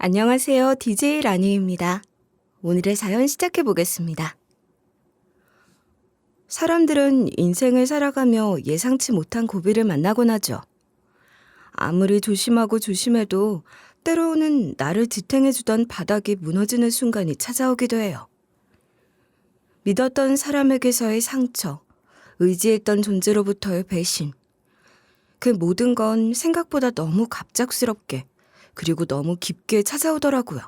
안녕하세요. DJ 라니입니다. 오늘의 사연 시작해 보겠습니다. 사람들은 인생을 살아가며 예상치 못한 고비를 만나곤 하죠. 아무리 조심하고 조심해도 때로는 나를 지탱해주던 바닥이 무너지는 순간이 찾아오기도 해요. 믿었던 사람에게서의 상처, 의지했던 존재로부터의 배신. 그 모든 건 생각보다 너무 갑작스럽게 그리고 너무 깊게 찾아오더라고요.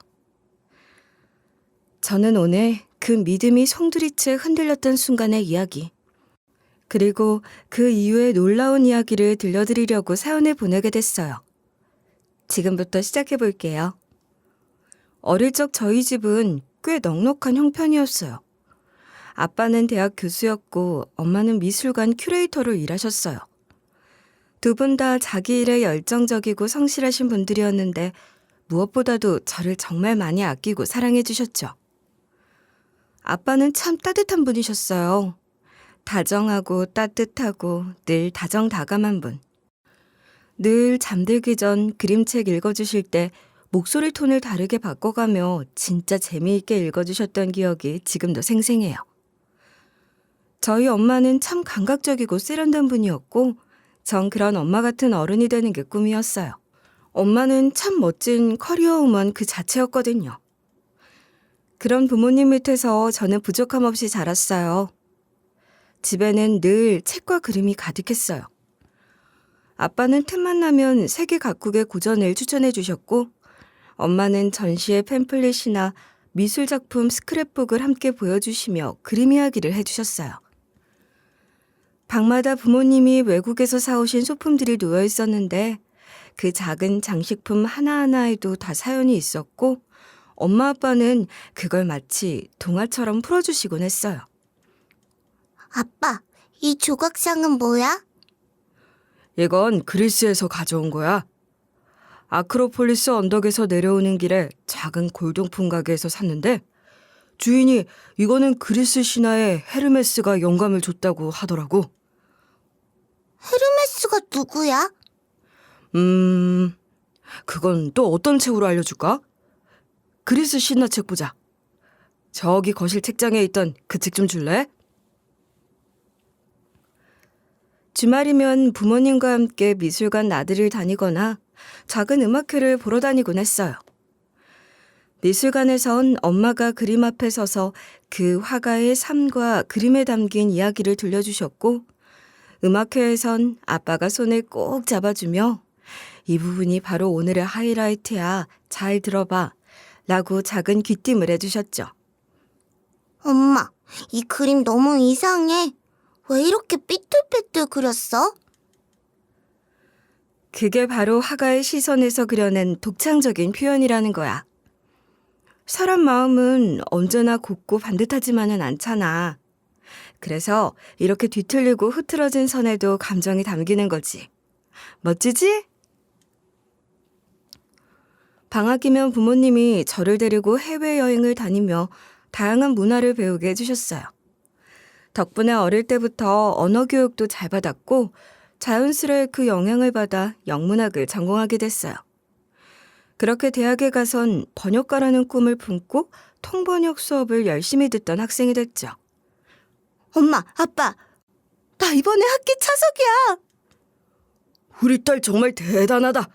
저는 오늘 그 믿음이 송두리째 흔들렸던 순간의 이야기, 그리고 그 이후의 놀라운 이야기를 들려드리려고 사연을 보내게 됐어요. 지금부터 시작해 볼게요. 어릴 적 저희 집은 꽤 넉넉한 형편이었어요. 아빠는 대학 교수였고 엄마는 미술관 큐레이터로 일하셨어요. 두 분 다 자기 일에 열정적이고 성실하신 분들이었는데 무엇보다도 저를 정말 많이 아끼고 사랑해 주셨죠. 아빠는 참 따뜻한 분이셨어요. 다정하고 따뜻하고 늘 다정다감한 분. 늘 잠들기 전 그림책 읽어주실 때 목소리 톤을 다르게 바꿔가며 진짜 재미있게 읽어주셨던 기억이 지금도 생생해요. 저희 엄마는 참 감각적이고 세련된 분이었고 전 그런 엄마 같은 어른이 되는 게 꿈이었어요. 엄마는 참 멋진 커리어 우먼 그 자체였거든요. 그런 부모님 밑에서 저는 부족함 없이 자랐어요. 집에는 늘 책과 그림이 가득했어요. 아빠는 틈만 나면 세계 각국의 고전을 추천해 주셨고 엄마는 전시의 팸플릿이나 미술작품 스크랩북을 함께 보여주시며 그림 이야기를 해주셨어요. 방마다 부모님이 외국에서 사오신 소품들이 놓여 있었는데 그 작은 장식품 하나하나에도 다 사연이 있었고 엄마 아빠는 그걸 마치 동화처럼 풀어주시곤 했어요. 아빠, 이 조각상은 뭐야? 이건 그리스에서 가져온 거야. 아크로폴리스 언덕에서 내려오는 길에 작은 골동품 가게에서 샀는데 주인이 이거는 그리스 신화에 헤르메스가 영감을 줬다고 하더라고. 헤르메스가 누구야? 그건 또 어떤 책으로 알려줄까? 그리스 신화책 보자. 저기 거실 책장에 있던 그 책 좀 줄래? 주말이면 부모님과 함께 미술관 나들이를 다니거나 작은 음악회를 보러 다니곤 했어요. 미술관에선 엄마가 그림 앞에 서서 그 화가의 삶과 그림에 담긴 이야기를 들려주셨고 음악회에선 아빠가 손을 꼭 잡아주며 이 부분이 바로 오늘의 하이라이트야. 잘 들어봐. 라고 작은 귀띔을 해주셨죠. 엄마, 이 그림 너무 이상해. 왜 이렇게 삐뚤빼뚤 그렸어? 그게 바로 화가의 시선에서 그려낸 독창적인 표현이라는 거야. 사람 마음은 언제나 곱고 반듯하지만은 않잖아. 그래서 이렇게 뒤틀리고 흐트러진 선에도 감정이 담기는 거지. 멋지지? 방학이면 부모님이 저를 데리고 해외여행을 다니며 다양한 문화를 배우게 해주셨어요. 덕분에 어릴 때부터 언어 교육도 잘 받았고 자연스레 그 영향을 받아 영문학을 전공하게 됐어요. 그렇게 대학에 가선 번역가라는 꿈을 품고 통번역 수업을 열심히 듣던 학생이 됐죠. 엄마, 아빠, 나 이번에 학기 차석이야. 우리 딸 정말 대단하다.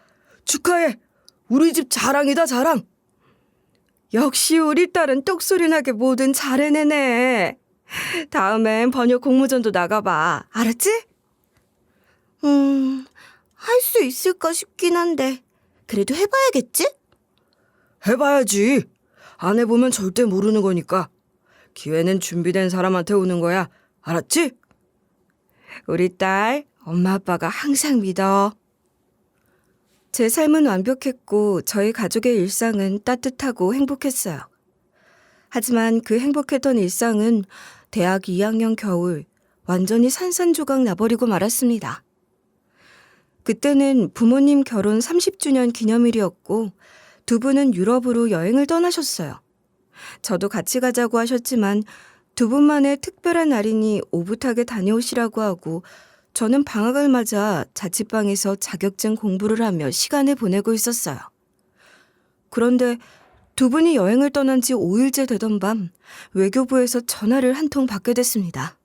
축하해. 우리 집 자랑이다, 자랑. 역시 우리 딸은 똑소리나게 뭐든 잘 해내네. 다음엔 번역 공모전도 나가봐. 알았지? 할 수 있을까 싶긴 한데 그래도 해봐야겠지? 해봐야지. 안 해보면 절대 모르는 거니까. 기회는 준비된 사람한테 오는 거야. 알았지? 우리 딸, 엄마 아빠가 항상 믿어. 제 삶은 완벽했고 저희 가족의 일상은 따뜻하고 행복했어요. 하지만 그 행복했던 일상은 대학 2학년 겨울 완전히 산산조각 나버리고 말았습니다. 그때는 부모님 결혼 30주년 기념일이었고 두 분은 유럽으로 여행을 떠나셨어요. 저도 같이 가자고 하셨지만 두 분만의 특별한 날이니 오붓하게 다녀오시라고 하고 저는 방학을 맞아 자취방에서 자격증 공부를 하며 시간을 보내고 있었어요. 그런데 두 분이 여행을 떠난 지 5일째 되던 밤 외교부에서 전화를 한 통 받게 됐습니다.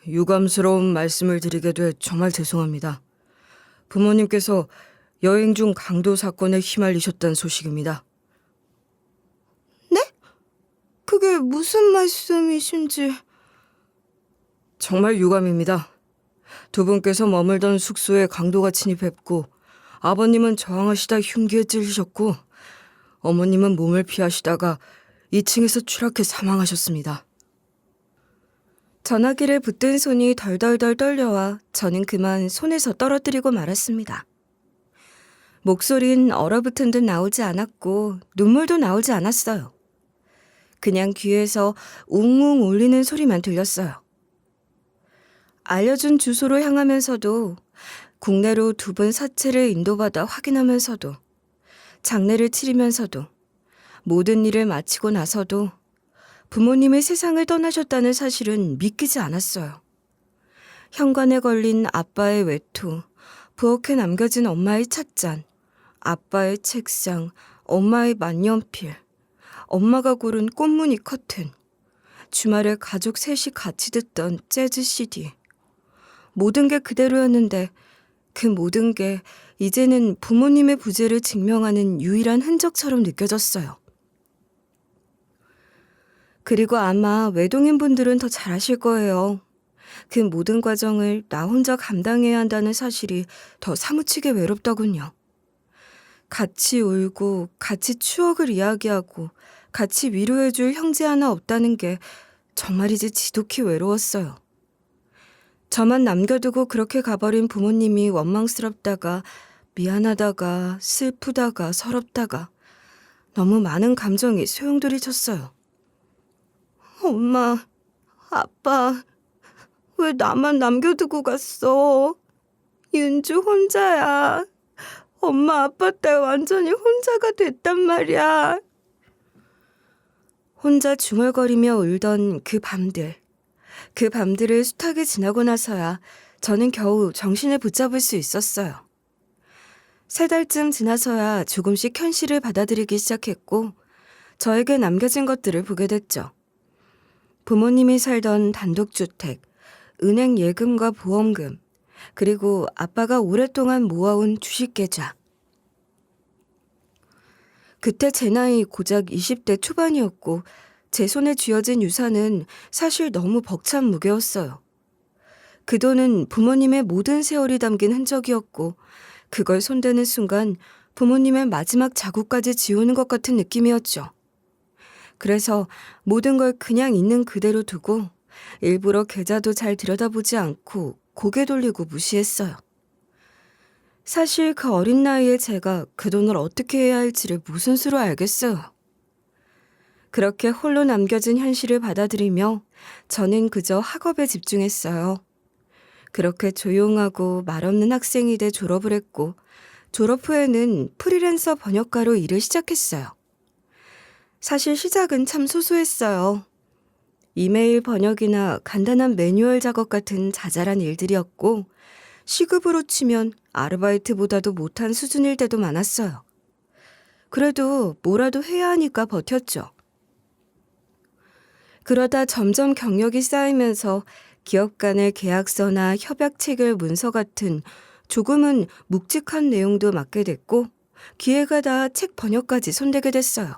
유감스러운 말씀을 드리게 돼 정말 죄송합니다. 부모님께서 여행 중 강도 사건에 휘말리셨다는 소식입니다. 그게 무슨 말씀이신지. 정말 유감입니다. 두 분께서 머물던 숙소에 강도가 침입했고 아버님은 저항하시다 흉기에 찔리셨고 어머님은 몸을 피하시다가 2층에서 추락해 사망하셨습니다. 전화기를 붙든 손이 덜덜덜 떨려와 저는 그만 손에서 떨어뜨리고 말았습니다. 목소린 얼어붙은 듯 나오지 않았고 눈물도 나오지 않았어요. 그냥 귀에서 웅웅 울리는 소리만 들렸어요. 알려준 주소로 향하면서도 국내로 두 분 사체를 인도받아 확인하면서도 장례를 치르면서도 모든 일을 마치고 나서도 부모님이 세상을 떠나셨다는 사실은 믿기지 않았어요. 현관에 걸린 아빠의 외투, 부엌에 남겨진 엄마의 찻잔, 아빠의 책상, 엄마의 만년필, 엄마가 고른 꽃무늬 커튼, 주말에 가족 셋이 같이 듣던 재즈 CD. 모든 게 그대로였는데 그 모든 게 이제는 부모님의 부재를 증명하는 유일한 흔적처럼 느껴졌어요. 그리고 아마 외동인 분들은 더 잘 아실 거예요. 그 모든 과정을 나 혼자 감당해야 한다는 사실이 더 사무치게 외롭더군요. 같이 울고 같이 추억을 이야기하고 같이 위로해줄 형제 하나 없다는 게 정말이지 지독히 외로웠어요. 저만 남겨두고 그렇게 가버린 부모님이 원망스럽다가 미안하다가 슬프다가 서럽다가 너무 많은 감정이 소용돌이쳤어요. 엄마, 아빠, 왜 나만 남겨두고 갔어? 윤주 혼자야. 엄마, 아빠 때 완전히 혼자가 됐단 말이야. 혼자 중얼거리며 울던 그 밤들을 숱하게 지나고 나서야 저는 겨우 정신을 붙잡을 수 있었어요. 3달쯤 지나서야 조금씩 현실을 받아들이기 시작했고 저에게 남겨진 것들을 보게 됐죠. 부모님이 살던 단독주택, 은행 예금과 보험금, 그리고 아빠가 오랫동안 모아온 주식계좌. 그때 제 나이 고작 20대 초반이었고 제 손에 쥐어진 유산은 사실 너무 벅찬 무게였어요. 그 돈은 부모님의 모든 세월이 담긴 흔적이었고 그걸 손대는 순간 부모님의 마지막 자국까지 지우는 것 같은 느낌이었죠. 그래서 모든 걸 그냥 있는 그대로 두고 일부러 계좌도 잘 들여다보지 않고 고개 돌리고 무시했어요. 사실 그 어린 나이에 제가 그 돈을 어떻게 해야 할지를 무슨 수로 알겠어요. 그렇게 홀로 남겨진 현실을 받아들이며 저는 그저 학업에 집중했어요. 그렇게 조용하고 말없는 학생이 돼 졸업을 했고 졸업 후에는 프리랜서 번역가로 일을 시작했어요. 사실 시작은 참 소소했어요. 이메일 번역이나 간단한 매뉴얼 작업 같은 자잘한 일들이었고 시급으로 치면 아르바이트보다도 못한 수준일 때도 많았어요. 그래도 뭐라도 해야 하니까 버텼죠. 그러다 점점 경력이 쌓이면서 기업 간의 계약서나 협약체결 문서 같은 조금은 묵직한 내용도 맡게 됐고 기회가 닿아 책 번역까지 손대게 됐어요.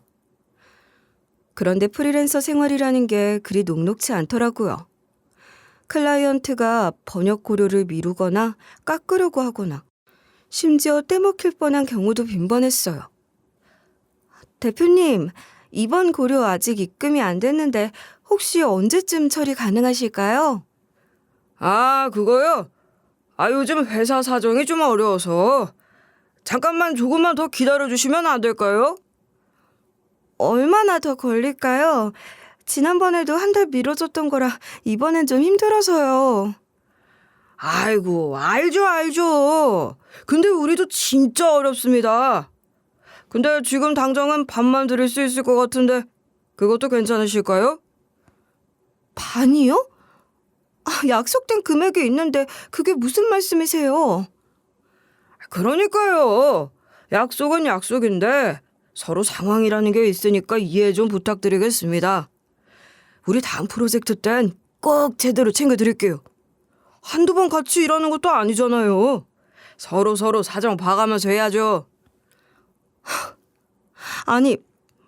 그런데 프리랜서 생활이라는 게 그리 녹록지 않더라고요. 클라이언트가 번역 고료를 미루거나 깎으려고 하거나 심지어 떼먹힐 뻔한 경우도 빈번했어요. 대표님, 이번 고료 아직 입금이 안 됐는데 혹시 언제쯤 처리 가능하실까요? 아, 그거요? 요즘 회사 사정이 좀 어려워서 잠깐만 조금만 더 기다려주시면 안 될까요? 얼마나 더 걸릴까요? 지난번에도 한 달 미뤄졌던 거라 이번엔 좀 힘들어서요. 아이고, 알죠. 근데 우리도 진짜 어렵습니다. 근데 지금 당장은 반만 드릴 수 있을 것 같은데 그것도 괜찮으실까요? 반이요? 약속된 금액이 있는데 그게 무슨 말씀이세요? 그러니까요. 약속은 약속인데 서로 상황이라는 게 있으니까 이해 좀 부탁드리겠습니다. 우리 다음 프로젝트 땐 꼭 제대로 챙겨드릴게요. 한두 번 같이 일하는 것도 아니잖아요. 서로 사정 봐가면서 해야죠. 아니,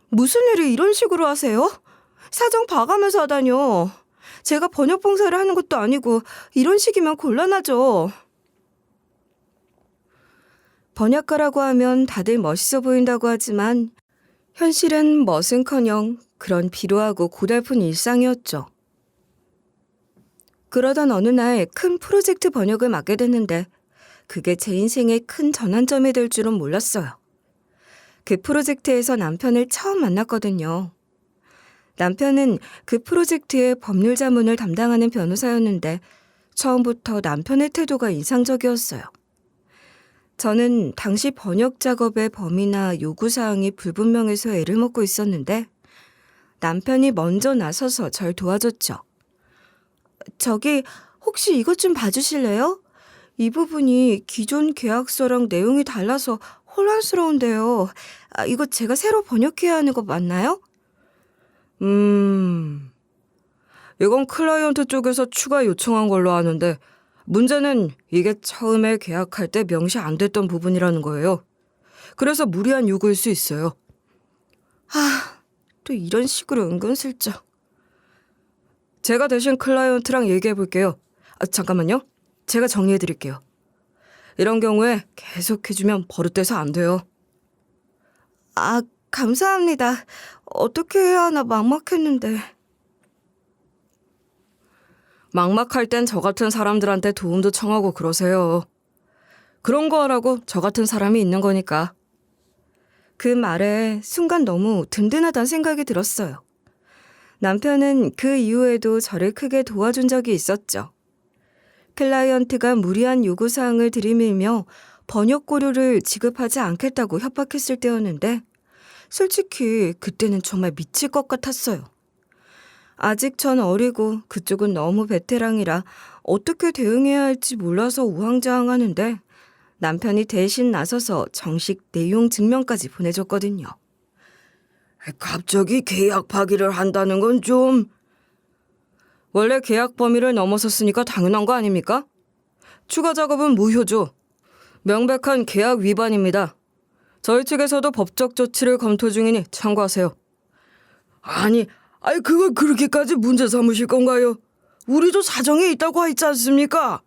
무슨 일을 이런 식으로 하세요? 사정 봐가면서 하다뇨. 제가 번역 봉사를 하는 것도 아니고 이런 식이면 곤란하죠. 번역가라고 하면 다들 멋있어 보인다고 하지만 현실은 멋은커녕 그런 비루하고 고달픈 일상이었죠. 그러던 어느 날 큰 프로젝트 번역을 맡게 됐는데 그게 제 인생의 큰 전환점이 될 줄은 몰랐어요. 그 프로젝트에서 남편을 처음 만났거든요. 남편은 그 프로젝트의 법률 자문을 담당하는 변호사였는데 처음부터 남편의 태도가 인상적이었어요. 저는 당시 번역 작업의 범위나 요구사항이 불분명해서 애를 먹고 있었는데 남편이 먼저 나서서 절 도와줬죠. 저기 혹시 이것 좀 봐주실래요? 이 부분이 기존 계약서랑 내용이 달라서 혼란스러운데요. 이거 제가 새로 번역해야 하는 거 맞나요? 이건 클라이언트 쪽에서 추가 요청한 걸로 아는데 문제는 이게 처음에 계약할 때 명시 안 됐던 부분이라는 거예요. 그래서 무리한 요구일 수 있어요. 또 이런 식으로 은근슬쩍. 제가 대신 클라이언트랑 얘기해 볼게요. 잠깐만요. 제가 정리해 드릴게요. 이런 경우에 계속해주면 버릇돼서 안 돼요. 감사합니다. 어떻게 해야 하나 막막했는데. 막막할 땐 저 같은 사람들한테 도움도 청하고 그러세요. 그런 거 하라고 저 같은 사람이 있는 거니까. 그 말에 순간 너무 든든하다는 생각이 들었어요. 남편은 그 이후에도 저를 크게 도와준 적이 있었죠. 클라이언트가 무리한 요구사항을 들이밀며 번역 고료를 지급하지 않겠다고 협박했을 때였는데 솔직히 그때는 정말 미칠 것 같았어요. 아직 전 어리고 그쪽은 너무 베테랑이라 어떻게 대응해야 할지 몰라서 우왕좌왕하는데 남편이 대신 나서서 정식 내용 증명까지 보내줬거든요. 갑자기 계약 파기를 한다는 건 좀... 원래 계약 범위를 넘어섰으니까 당연한 거 아닙니까? 추가 작업은 무효죠. 명백한 계약 위반입니다. 저희 측에서도 법적 조치를 검토 중이니 참고하세요. 아니 그걸 그렇게까지 문제 삼으실 건가요? 우리도 사정이 있다고 했지 않습니까?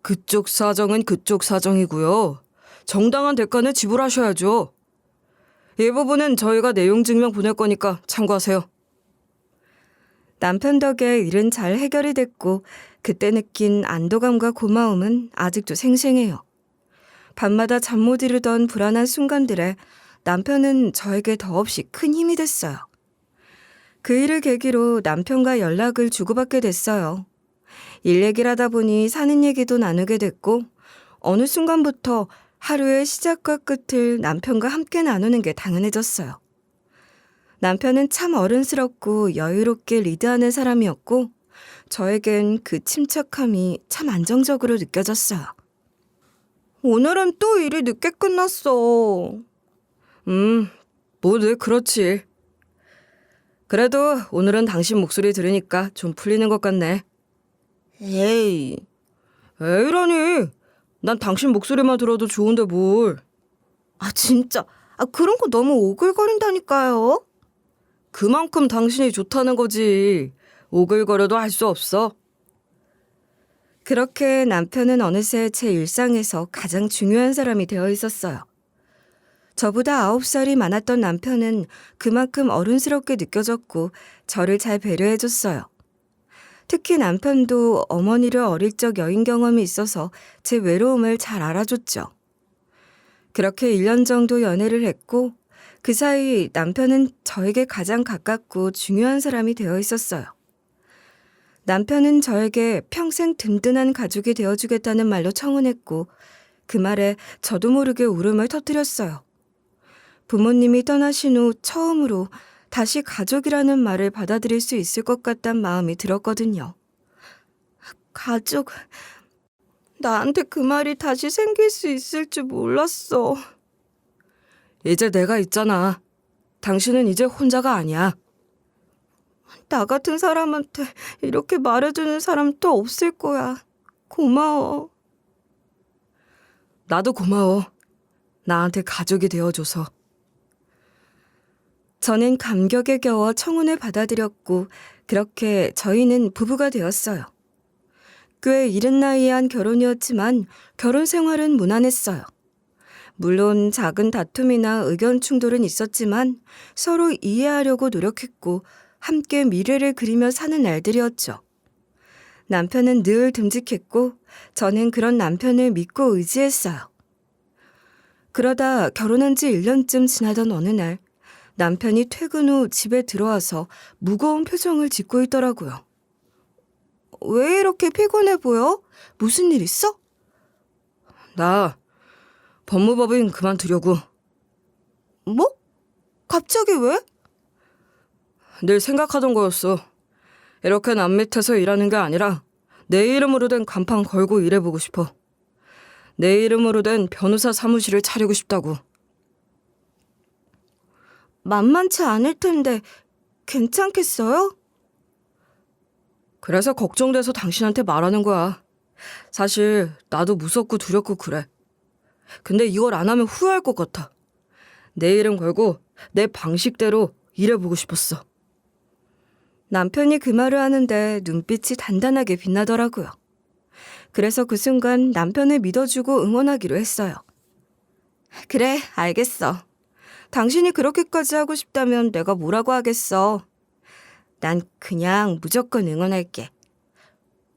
그쪽 사정은 그쪽 사정이고요. 정당한 대가는 지불하셔야죠. 이 부분은 저희가 내용 증명 보낼 거니까 참고하세요. 남편 덕에 일은 잘 해결이 됐고 그때 느낀 안도감과 고마움은 아직도 생생해요. 밤마다 잠 못 이루던 불안한 순간들에 남편은 저에게 더없이 큰 힘이 됐어요. 그 일을 계기로 남편과 연락을 주고받게 됐어요. 일 얘기를 하다 보니 사는 얘기도 나누게 됐고 어느 순간부터 하루의 시작과 끝을 남편과 함께 나누는 게 당연해졌어요. 남편은 참 어른스럽고 여유롭게 리드하는 사람이었고 저에겐 그 침착함이 참 안정적으로 느껴졌어요. 오늘은 또 일이 늦게 끝났어. 뭐 늘 그렇지. 그래도 오늘은 당신 목소리 들으니까 좀 풀리는 것 같네. 에이. 에이라니. 난 당신 목소리만 들어도 좋은데 뭘. 진짜. 그런 거 너무 오글거린다니까요. 그만큼 당신이 좋다는 거지. 오글거려도 할 수 없어. 그렇게 남편은 어느새 제 일상에서 가장 중요한 사람이 되어 있었어요. 저보다 9살이 많았던 남편은 그만큼 어른스럽게 느껴졌고 저를 잘 배려해줬어요. 특히 남편도 어머니를 어릴 적 여행 경험이 있어서 제 외로움을 잘 알아줬죠. 그렇게 1년 정도 연애를 했고 그 사이 남편은 저에게 가장 가깝고 중요한 사람이 되어 있었어요. 남편은 저에게 평생 든든한 가족이 되어주겠다는 말로 청혼했고 그 말에 저도 모르게 울음을 터뜨렸어요. 부모님이 떠나신 후 처음으로 다시 가족이라는 말을 받아들일 수 있을 것 같단 마음이 들었거든요. 가족. 나한테 그 말이 다시 생길 수 있을 줄 몰랐어. 이제 내가 있잖아. 당신은 이제 혼자가 아니야. 나 같은 사람한테 이렇게 말해주는 사람 또 없을 거야. 고마워. 나도 고마워. 나한테 가족이 되어줘서. 저는 감격에 겨워 청혼을 받아들였고 그렇게 저희는 부부가 되었어요. 꽤 이른 나이에 한 결혼이었지만 결혼 생활은 무난했어요. 물론 작은 다툼이나 의견 충돌은 있었지만 서로 이해하려고 노력했고 함께 미래를 그리며 사는 날들이었죠. 남편은 늘 듬직했고 저는 그런 남편을 믿고 의지했어요. 그러다 결혼한 지 1년쯤 지나던 어느 날 남편이 퇴근 후 집에 들어와서 무거운 표정을 짓고 있더라고요. 왜 이렇게 피곤해 보여? 무슨 일 있어? 나 법무법인 그만두려고. 뭐? 갑자기 왜? 늘 생각하던 거였어. 이렇게 남 밑에서 일하는 게 아니라 내 이름으로 된 간판 걸고 일해보고 싶어. 내 이름으로 된 변호사 사무실을 차리고 싶다고. 만만치 않을 텐데 괜찮겠어요? 그래서 걱정돼서 당신한테 말하는 거야. 사실 나도 무섭고 두렵고 그래. 근데 이걸 안 하면 후회할 것 같아. 내 이름 걸고 내 방식대로 일해보고 싶었어. 남편이 그 말을 하는데 눈빛이 단단하게 빛나더라고요. 그래서 그 순간 남편을 믿어주고 응원하기로 했어요. 그래, 알겠어. 당신이 그렇게까지 하고 싶다면 내가 뭐라고 하겠어. 난 그냥 무조건 응원할게.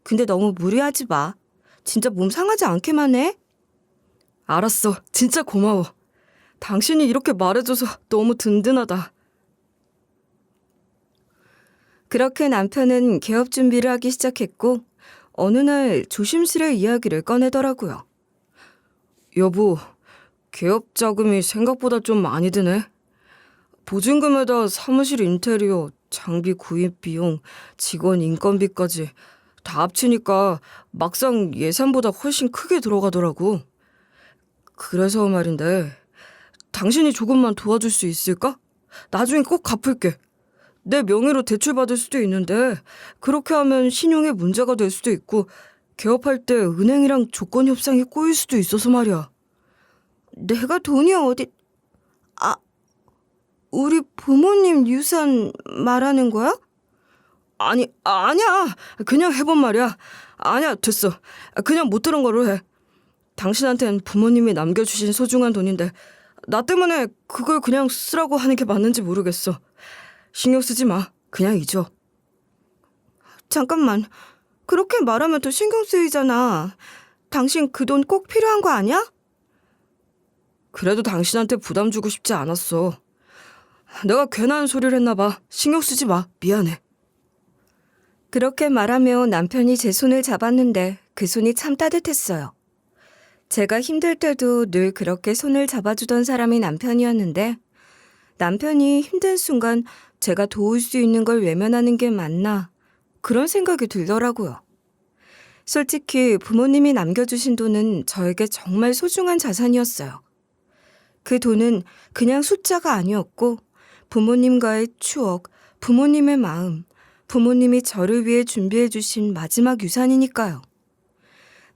근데 너무 무리하지 마. 진짜 몸 상하지 않게만 해. 알았어. 진짜 고마워. 당신이 이렇게 말해줘서 너무 든든하다. 그렇게 남편은 개업 준비를 하기 시작했고 어느 날 조심스레 이야기를 꺼내더라고요. 여보, 개업 자금이 생각보다 좀 많이 드네. 보증금에다 사무실 인테리어, 장비 구입 비용, 직원 인건비까지 다 합치니까 막상 예산보다 훨씬 크게 들어가더라고. 그래서 말인데, 당신이 조금만 도와줄 수 있을까? 나중에 꼭 갚을게. 내 명의로 대출받을 수도 있는데 그렇게 하면 신용에 문제가 될 수도 있고 개업할 때 은행이랑 조건 협상이 꼬일 수도 있어서 말이야. 내가 돈이 어디... 우리 부모님 유산 말하는 거야? 아니야. 그냥 해본 말이야. 아니야, 됐어. 그냥 못 들은 거로 해. 당신한텐 부모님이 남겨주신 소중한 돈인데 나 때문에 그걸 그냥 쓰라고 하는 게 맞는지 모르겠어. 신경 쓰지 마. 그냥 잊어. 잠깐만. 그렇게 말하면 더 신경 쓰이잖아. 당신 그 돈 꼭 필요한 거 아니야? 그래도 당신한테 부담 주고 싶지 않았어. 내가 괜한 소리를 했나 봐. 신경 쓰지 마. 미안해. 그렇게 말하며 남편이 제 손을 잡았는데 그 손이 참 따뜻했어요. 제가 힘들 때도 늘 그렇게 손을 잡아주던 사람이 남편이었는데 남편이 힘든 순간 제가 도울 수 있는 걸 외면하는 게 맞나 그런 생각이 들더라고요. 솔직히 부모님이 남겨주신 돈은 저에게 정말 소중한 자산이었어요. 그 돈은 그냥 숫자가 아니었고 부모님과의 추억, 부모님의 마음, 부모님이 저를 위해 준비해 주신 마지막 유산이니까요.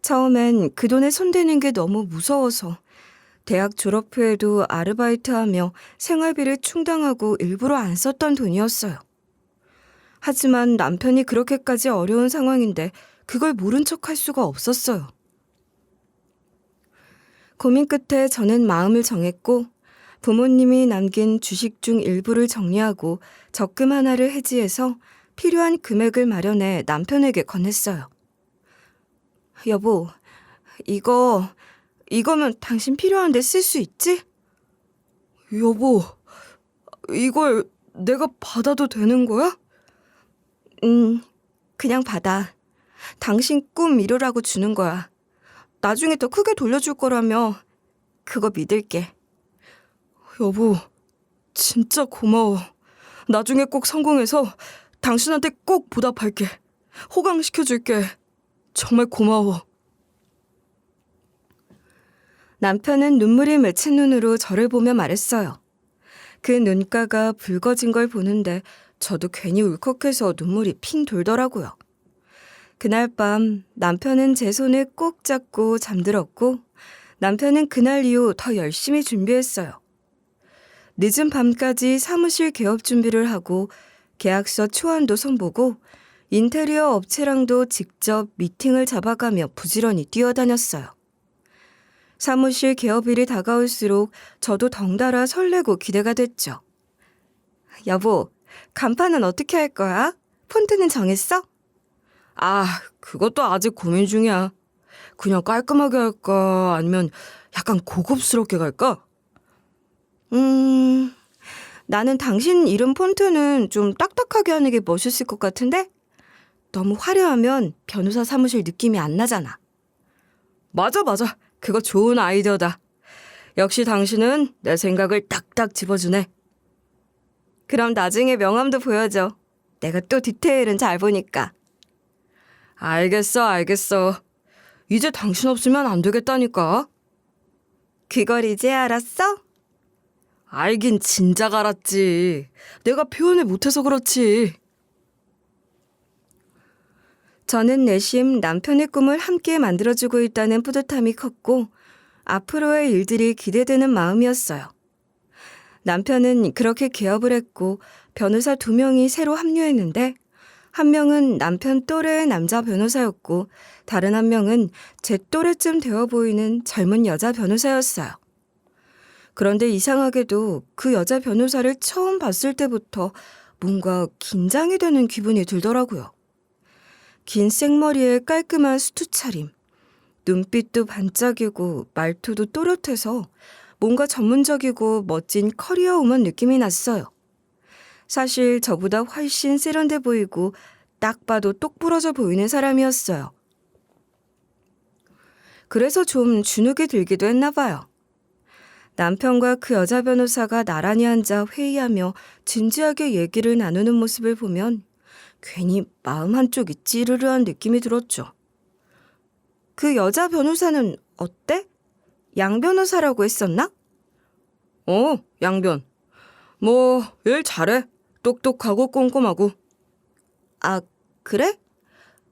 처음엔 그 돈에 손대는 게 너무 무서워서 대학 졸업 후에도 아르바이트하며 생활비를 충당하고 일부러 안 썼던 돈이었어요. 하지만 남편이 그렇게까지 어려운 상황인데 그걸 모른 척할 수가 없었어요. 고민 끝에 저는 마음을 정했고 부모님이 남긴 주식 중 일부를 정리하고 적금 하나를 해지해서 필요한 금액을 마련해 남편에게 건넸어요. 여보, 이거면 당신 필요한데 쓸 수 있지? 여보, 이걸 내가 받아도 되는 거야? 그냥 받아. 당신 꿈 이루라고 주는 거야. 나중에 더 크게 돌려줄 거라며 그거 믿을게. 여보, 진짜 고마워. 나중에 꼭 성공해서 당신한테 꼭 보답할게. 호강시켜줄게. 정말 고마워. 남편은 눈물이 맺힌 눈으로 저를 보며 말했어요. 그 눈가가 붉어진 걸 보는데 저도 괜히 울컥해서 눈물이 핑 돌더라고요. 그날 밤 남편은 제 손을 꼭 잡고 잠들었고 남편은 그날 이후 더 열심히 준비했어요. 늦은 밤까지 사무실 개업 준비를 하고 계약서 초안도 손보고 인테리어 업체랑도 직접 미팅을 잡아가며 부지런히 뛰어다녔어요. 사무실 개업일이 다가올수록 저도 덩달아 설레고 기대가 됐죠. 여보, 간판은 어떻게 할 거야? 폰트는 정했어? 아, 그것도 아직 고민 중이야. 그냥 깔끔하게 할까? 아니면 약간 고급스럽게 갈까? 나는 당신 이름 폰트는 좀 딱딱하게 하는 게 멋있을 것 같은데? 너무 화려하면 변호사 사무실 느낌이 안 나잖아. 맞아. 그거 좋은 아이디어다. 역시 당신은 내 생각을 딱딱 집어주네. 그럼 나중에 명함도 보여줘. 내가 또 디테일은 잘 보니까. 알겠어. 이제 당신 없으면 안 되겠다니까. 그걸 이제 알았어? 알긴 진작 알았지. 내가 표현을 못해서 그렇지. 저는 내심 남편의 꿈을 함께 만들어주고 있다는 뿌듯함이 컸고 앞으로의 일들이 기대되는 마음이었어요. 남편은 그렇게 개업을 했고 변호사 2명이 새로 합류했는데 한 명은 남편 또래의 남자 변호사였고 다른 한 명은 제 또래쯤 되어 보이는 젊은 여자 변호사였어요. 그런데 이상하게도 그 여자 변호사를 처음 봤을 때부터 뭔가 긴장이 되는 기분이 들더라고요. 긴 생머리에 깔끔한 수트 차림, 눈빛도 반짝이고 말투도 또렷해서 뭔가 전문적이고 멋진 커리어우먼 느낌이 났어요. 사실 저보다 훨씬 세련돼 보이고 딱 봐도 똑부러져 보이는 사람이었어요. 그래서 좀 주눅이 들기도 했나 봐요. 남편과 그 여자 변호사가 나란히 앉아 회의하며 진지하게 얘기를 나누는 모습을 보면 괜히 마음 한쪽이 찌르르한 느낌이 들었죠. 그 여자 변호사는 어때? 양 변호사라고 했었나? 양변. 뭐, 일 잘해. 똑똑하고 꼼꼼하고. 아, 그래?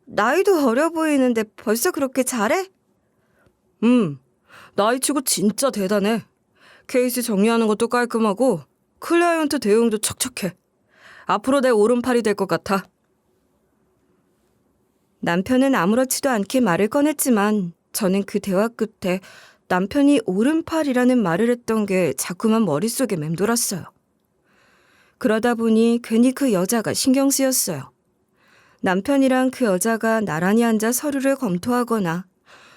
나이도 어려 보이는데 벌써 그렇게 잘해? 나이치고 진짜 대단해. 케이스 정리하는 것도 깔끔하고 클라이언트 대응도 척척해. 앞으로 내 오른팔이 될 것 같아. 남편은 아무렇지도 않게 말을 꺼냈지만 저는 그 대화 끝에 남편이 오른팔이라는 말을 했던 게 자꾸만 머릿속에 맴돌았어요. 그러다 보니 괜히 그 여자가 신경 쓰였어요. 남편이랑 그 여자가 나란히 앉아 서류를 검토하거나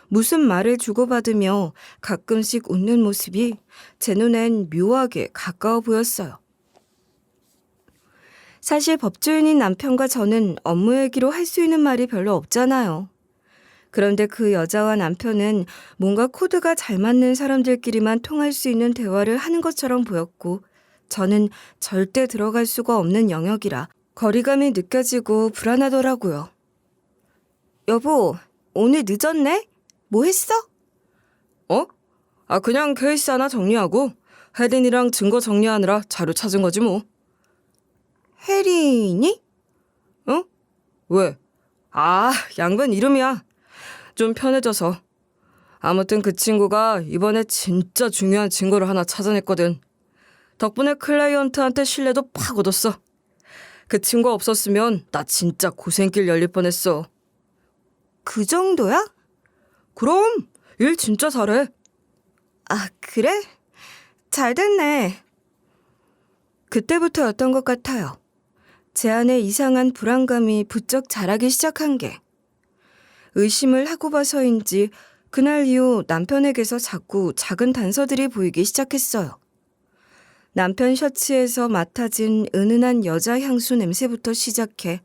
무슨 말을 주고받으며 가끔씩 웃는 모습이 제 눈엔 묘하게 가까워 보였어요. 사실 법조인인 남편과 저는 업무 얘기로 할 수 있는 말이 별로 없잖아요. 그런데 그 여자와 남편은 뭔가 코드가 잘 맞는 사람들끼리만 통할 수 있는 대화를 하는 것처럼 보였고 저는 절대 들어갈 수가 없는 영역이라 거리감이 느껴지고 불안하더라고요. 여보, 오늘 늦었네? 뭐 했어? 그냥 케이스 하나 정리하고 혜린이랑 증거 정리하느라 자료 찾은 거지 뭐. 혜린이? 왜? 양변 이름이야. 좀 편해져서. 아무튼 그 친구가 이번에 진짜 중요한 증거를 하나 찾아냈거든. 덕분에 클라이언트한테 신뢰도 팍 얻었어. 그 친구 없었으면 나 진짜 고생길 열릴 뻔했어. 그 정도야? 그럼 일 진짜 잘해. 아, 그래? 잘 됐네. 그때부터였던 것 같아요. 제 안에 이상한 불안감이 부쩍 자라기 시작한 게. 의심을 하고 봐서인지 그날 이후 남편에게서 자꾸 작은 단서들이 보이기 시작했어요. 남편 셔츠에서 맡아진 은은한 여자 향수 냄새부터 시작해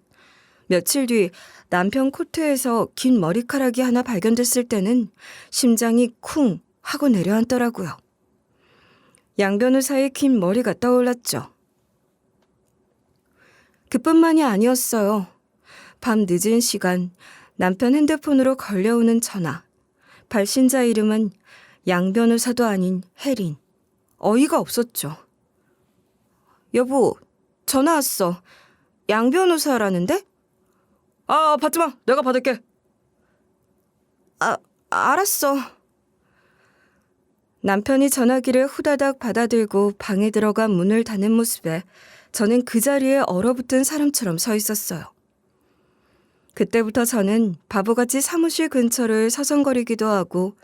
며칠 뒤 남편 코트에서 긴 머리카락이 하나 발견됐을 때는 심장이 쿵 하고 내려앉더라고요. 양 변호사의 긴 머리가 떠올랐죠. 그뿐만이 아니었어요. 밤 늦은 시간 남편 핸드폰으로 걸려오는 전화. 발신자 이름은 양 변호사도 아닌 혜린. 어이가 없었죠. 여보, 전화 왔어. 양 변호사라는데? 아, 받지 마. 내가 받을게. 알았어. 남편이 전화기를 후다닥 받아들고 방에 들어가 문을 닫는 모습에 저는 그 자리에 얼어붙은 사람처럼 서 있었어요. 그때부터 저는 바보같이 사무실 근처를 서성거리기도 하고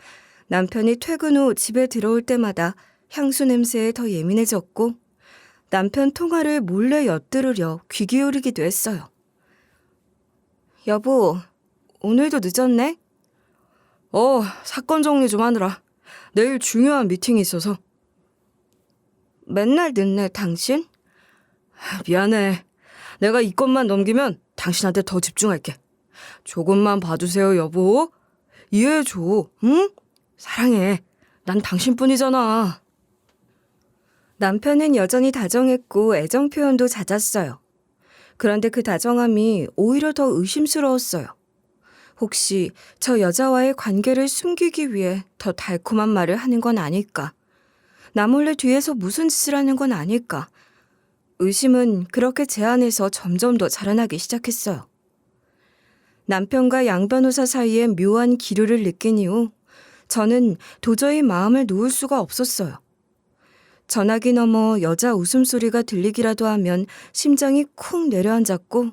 남편이 퇴근 후 집에 들어올 때마다 향수 냄새에 더 예민해졌고 남편 통화를 몰래 엿들으려 귀 기울이기도 했어요. 여보, 오늘도 늦었네? 사건 정리 좀 하느라. 내일 중요한 미팅이 있어서. 맨날 늦네, 당신? 미안해. 내가 이 건만 넘기면 당신한테 더 집중할게. 조금만 봐주세요, 여보. 이해해줘, 응? 사랑해. 난 당신뿐이잖아. 남편은 여전히 다정했고 애정 표현도 잦았어요. 그런데 그 다정함이 오히려 더 의심스러웠어요. 혹시 저 여자와의 관계를 숨기기 위해 더 달콤한 말을 하는 건 아닐까? 나 몰래 뒤에서 무슨 짓을 하는 건 아닐까? 의심은 그렇게 제 안에서 점점 더 자라나기 시작했어요. 남편과 양 변호사 사이에 묘한 기류를 느낀 이후 저는 도저히 마음을 놓을 수가 없었어요. 전화기 너머 여자 웃음소리가 들리기라도 하면 심장이 쿵 내려앉았고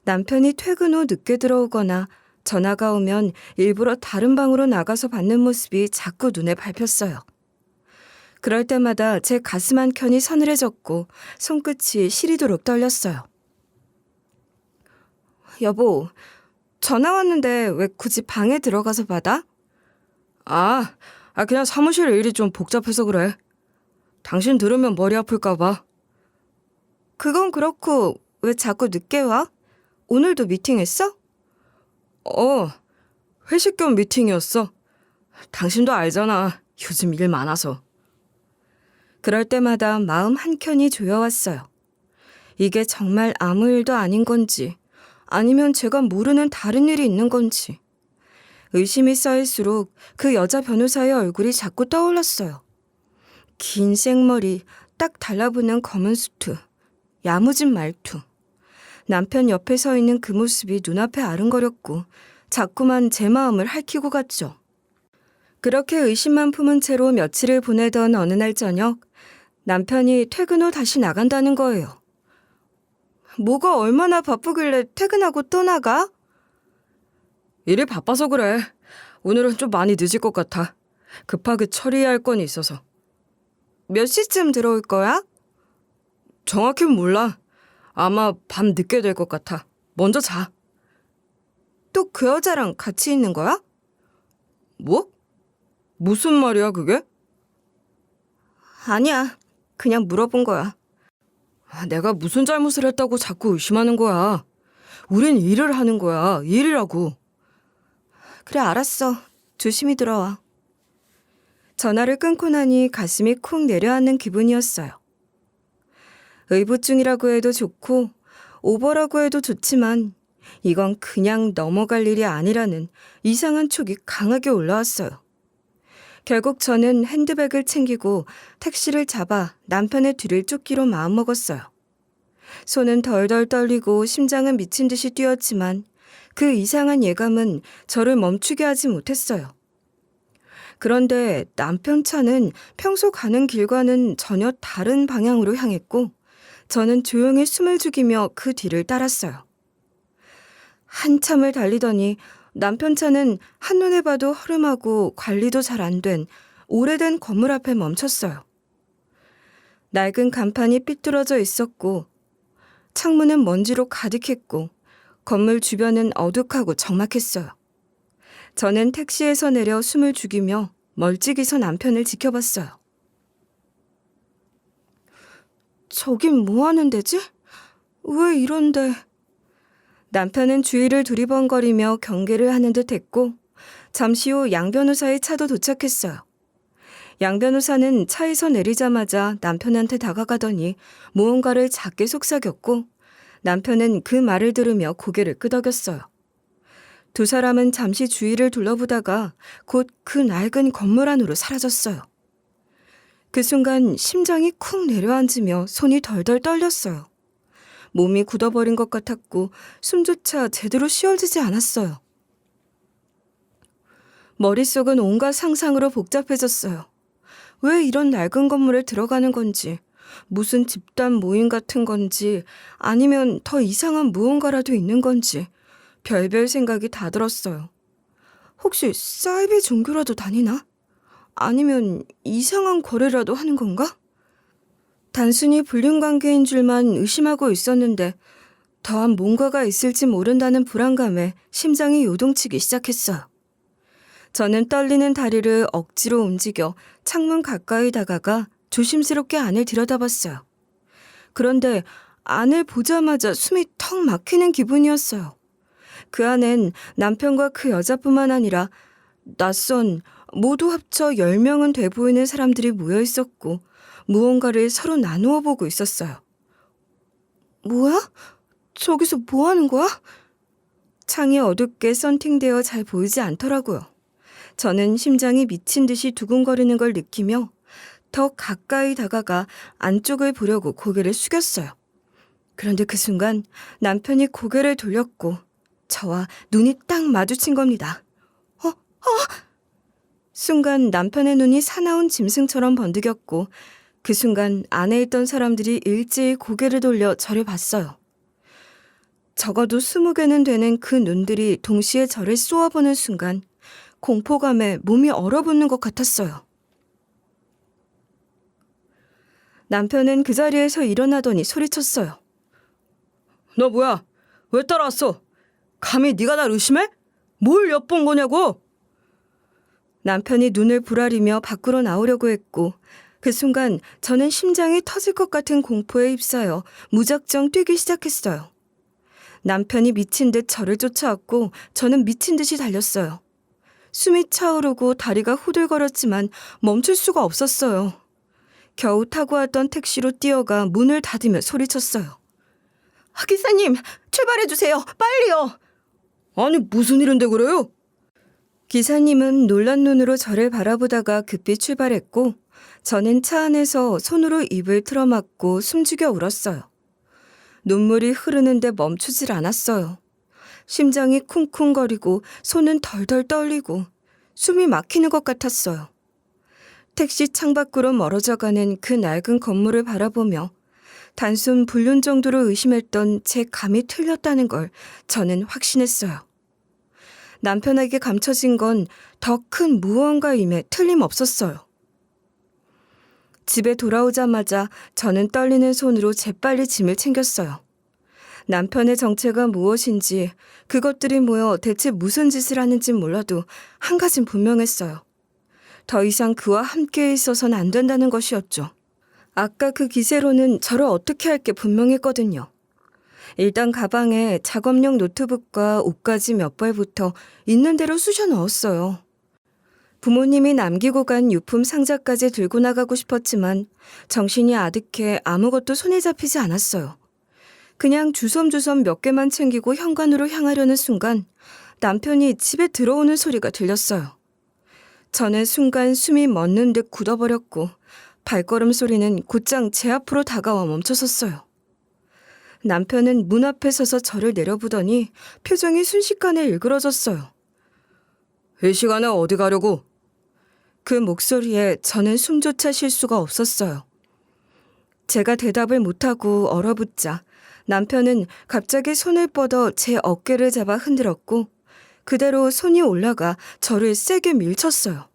남편이 퇴근 후 늦게 들어오거나 전화가 오면 일부러 다른 방으로 나가서 받는 모습이 자꾸 눈에 밟혔어요. 그럴 때마다 제 가슴 한켠이 서늘해졌고 손끝이 시리도록 떨렸어요. 여보, 전화 왔는데 왜 굳이 방에 들어가서 받아? 그냥 사무실 일이 좀 복잡해서 그래. 당신 들으면 머리 아플까 봐. 그건 그렇고 왜 자꾸 늦게 와? 오늘도 미팅했어? 회식 겸 미팅이었어. 당신도 알잖아. 요즘 일 많아서. 그럴 때마다 마음 한켠이 조여왔어요. 이게 정말 아무 일도 아닌 건지 아니면 제가 모르는 다른 일이 있는 건지. 의심이 쌓일수록 그 여자 변호사의 얼굴이 자꾸 떠올랐어요. 긴 생머리, 딱 달라붙는 검은 수트, 야무진 말투. 남편 옆에 서 있는 그 모습이 눈앞에 아른거렸고 자꾸만 제 마음을 핥히고 갔죠. 그렇게 의심만 품은 채로 며칠을 보내던 어느 날 저녁 남편이 퇴근 후 다시 나간다는 거예요. 뭐가 얼마나 바쁘길래 퇴근하고 또 나가? 일이 바빠서 그래. 오늘은 좀 많이 늦을 것 같아. 급하게 처리해야 할 건이 있어서. 몇 시쯤 들어올 거야? 정확히는 몰라. 아마 밤 늦게 될 것 같아. 먼저 자. 또 그 여자랑 같이 있는 거야? 뭐? 무슨 말이야 그게? 아니야. 그냥 물어본 거야. 내가 무슨 잘못을 했다고 자꾸 의심하는 거야. 우린 일을 하는 거야. 일이라고. 그래, 알았어. 조심히 들어와. 전화를 끊고 나니 가슴이 쿵 내려앉는 기분이었어요. 의부증이라고 해도 좋고 오버라고 해도 좋지만 이건 그냥 넘어갈 일이 아니라는 이상한 촉이 강하게 올라왔어요. 결국 저는 핸드백을 챙기고 택시를 잡아 남편의 뒤를 쫓기로 마음먹었어요. 손은 덜덜 떨리고 심장은 미친 듯이 뛰었지만 그 이상한 예감은 저를 멈추게 하지 못했어요. 그런데 남편 차는 평소 가는 길과는 전혀 다른 방향으로 향했고 저는 조용히 숨을 죽이며 그 뒤를 따랐어요. 한참을 달리더니 남편 차는 한눈에 봐도 허름하고 관리도 잘 안 된 오래된 건물 앞에 멈췄어요. 낡은 간판이 삐뚤어져 있었고 창문은 먼지로 가득했고 건물 주변은 어둑하고 적막했어요. 저는 택시에서 내려 숨을 죽이며 멀찍이 서 남편을 지켜봤어요. 저긴 뭐 하는 데지? 왜 이런데? 남편은 주위를 두리번거리며 경계를 하는 듯 했고 잠시 후 양 변호사의 차도 도착했어요. 양 변호사는 차에서 내리자마자 남편한테 다가가더니 무언가를 작게 속삭였고 남편은 그 말을 들으며 고개를 끄덕였어요. 두 사람은 잠시 주위를 둘러보다가 곧 그 낡은 건물 안으로 사라졌어요. 그 순간 심장이 쿵 내려앉으며 손이 덜덜 떨렸어요. 몸이 굳어버린 것 같았고 숨조차 제대로 쉬어지지 않았어요. 머릿속은 온갖 상상으로 복잡해졌어요. 왜 이런 낡은 건물에 들어가는 건지, 무슨 집단 모임 같은 건지, 아니면 더 이상한 무언가라도 있는 건지 별별 생각이 다 들었어요. 혹시 사이비 종교라도 다니나? 아니면 이상한 거래라도 하는 건가? 단순히 불륜관계인 줄만 의심하고 있었는데 더한 뭔가가 있을지 모른다는 불안감에 심장이 요동치기 시작했어요. 저는 떨리는 다리를 억지로 움직여 창문 가까이 다가가 조심스럽게 안을 들여다봤어요. 그런데 안을 보자마자 숨이 턱 막히는 기분이었어요. 그 안엔 남편과 그 여자뿐만 아니라 낯선 모두 합쳐 10명은 돼 보이는 사람들이 모여 있었고 무언가를 서로 나누어 보고 있었어요. 뭐야? 저기서 뭐 하는 거야? 창이 어둡게 썬팅되어 잘 보이지 않더라고요. 저는 심장이 미친 듯이 두근거리는 걸 느끼며 더 가까이 다가가 안쪽을 보려고 고개를 숙였어요. 그런데 그 순간 남편이 고개를 돌렸고 저와 눈이 딱 마주친 겁니다. 순간 남편의 눈이 사나운 짐승처럼 번득였고 그 순간 안에 있던 사람들이 일제히 고개를 돌려 저를 봤어요. 적어도 20개는 되는 그 눈들이 동시에 저를 쏘아보는 순간 공포감에 몸이 얼어붙는 것 같았어요. 남편은 그 자리에서 일어나더니 소리쳤어요. 너 뭐야? 왜 따라왔어? 감히 네가 날 의심해? 뭘 엿본 거냐고? 남편이 눈을 부라리며 밖으로 나오려고 했고 그 순간 저는 심장이 터질 것 같은 공포에 휩싸여 무작정 뛰기 시작했어요. 남편이 미친 듯 저를 쫓아왔고 저는 미친 듯이 달렸어요. 숨이 차오르고 다리가 후들거렸지만 멈출 수가 없었어요. 겨우 타고 왔던 택시로 뛰어가 문을 닫으며 소리쳤어요. 기사님, 출발해주세요. 빨리요. 아니 무슨 일인데 그래요? 기사님은 놀란 눈으로 저를 바라보다가 급히 출발했고 저는 차 안에서 손으로 입을 틀어막고 숨죽여 울었어요. 눈물이 흐르는데 멈추질 않았어요. 심장이 쿵쿵거리고 손은 덜덜 떨리고 숨이 막히는 것 같았어요. 택시 창밖으로 멀어져가는 그 낡은 건물을 바라보며 단순 불륜 정도로 의심했던 제 감이 틀렸다는 걸 저는 확신했어요. 남편에게 감춰진 건 더 큰 무언가임에 틀림없었어요. 집에 돌아오자마자 저는 떨리는 손으로 재빨리 짐을 챙겼어요. 남편의 정체가 무엇인지 그것들이 모여 대체 무슨 짓을 하는지 몰라도 한 가진 분명했어요. 더 이상 그와 함께 있어서는 안 된다는 것이었죠. 아까 그 기세로는 저를 어떻게 할 게 분명했거든요. 일단 가방에 작업용 노트북과 옷가지 몇 벌부터 있는 대로 쑤셔 넣었어요. 부모님이 남기고 간 유품 상자까지 들고 나가고 싶었지만 정신이 아득해 아무것도 손에 잡히지 않았어요. 그냥 주섬주섬 몇 개만 챙기고 현관으로 향하려는 순간 남편이 집에 들어오는 소리가 들렸어요. 저는 순간 숨이 멎는 듯 굳어버렸고 발걸음 소리는 곧장 제 앞으로 다가와 멈춰섰어요. 남편은 문 앞에 서서 저를 내려보더니 표정이 순식간에 일그러졌어요. 이 시간에 어디 가려고? 그 목소리에 저는 숨조차 쉴 수가 없었어요. 제가 대답을 못하고 얼어붙자 남편은 갑자기 손을 뻗어 제 어깨를 잡아 흔들었고 그대로 손이 올라가 저를 세게 밀쳤어요.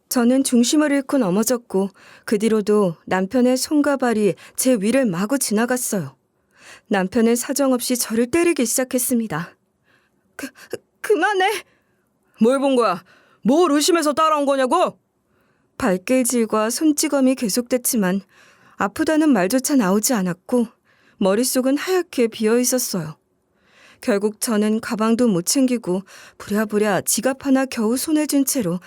저는 중심을 잃고 넘어졌고 그 뒤로도 남편의 손과 발이 제 위를 마구 지나갔어요. 남편은 사정없이 저를 때리기 시작했습니다. 그만해. 뭘 본 거야? 뭘 의심해서 따라온 거냐고? 발길질과 손찌검이 계속됐지만 아프다는 말조차 나오지 않았고 머릿속은 하얗게 비어 있었어요. 결국 저는 가방도 못 챙기고 부랴부랴 지갑 하나 겨우 손에 쥔 채로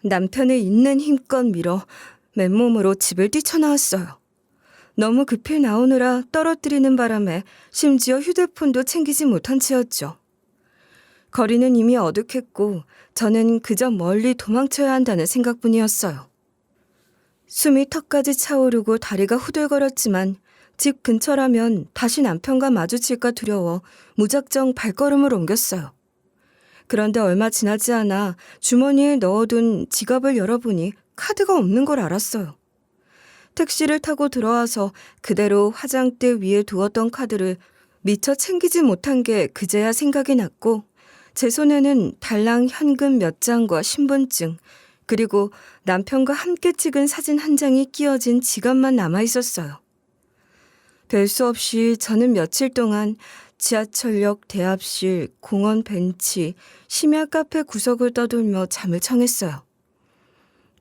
남편을 있는 힘껏 밀어 맨몸으로 집을 뛰쳐나왔어요. 너무 급히 나오느라 떨어뜨리는 바람에 심지어 휴대폰도 챙기지 못한 채였죠. 거리는 이미 어둑했고 저는 그저 멀리 도망쳐야 한다는 생각뿐이었어요. 숨이 턱까지 차오르고 다리가 후들거렸지만 집 근처라면 다시 남편과 마주칠까 두려워 무작정 발걸음을 옮겼어요. 그런데 얼마 지나지 않아 주머니에 넣어둔 지갑을 열어보니 카드가 없는 걸 알았어요. 택시를 타고 들어와서 그대로 화장대 위에 두었던 카드를 미처 챙기지 못한 게 그제야 생각이 났고 제 손에는 달랑 현금 몇 장과 신분증 그리고 남편과 함께 찍은 사진 한 장이 끼어진 지갑만 남아 있었어요. 별 수 없이 저는 며칠 동안 지하철역 대합실, 공원 벤치, 심야 카페 구석을 떠돌며 잠을 청했어요.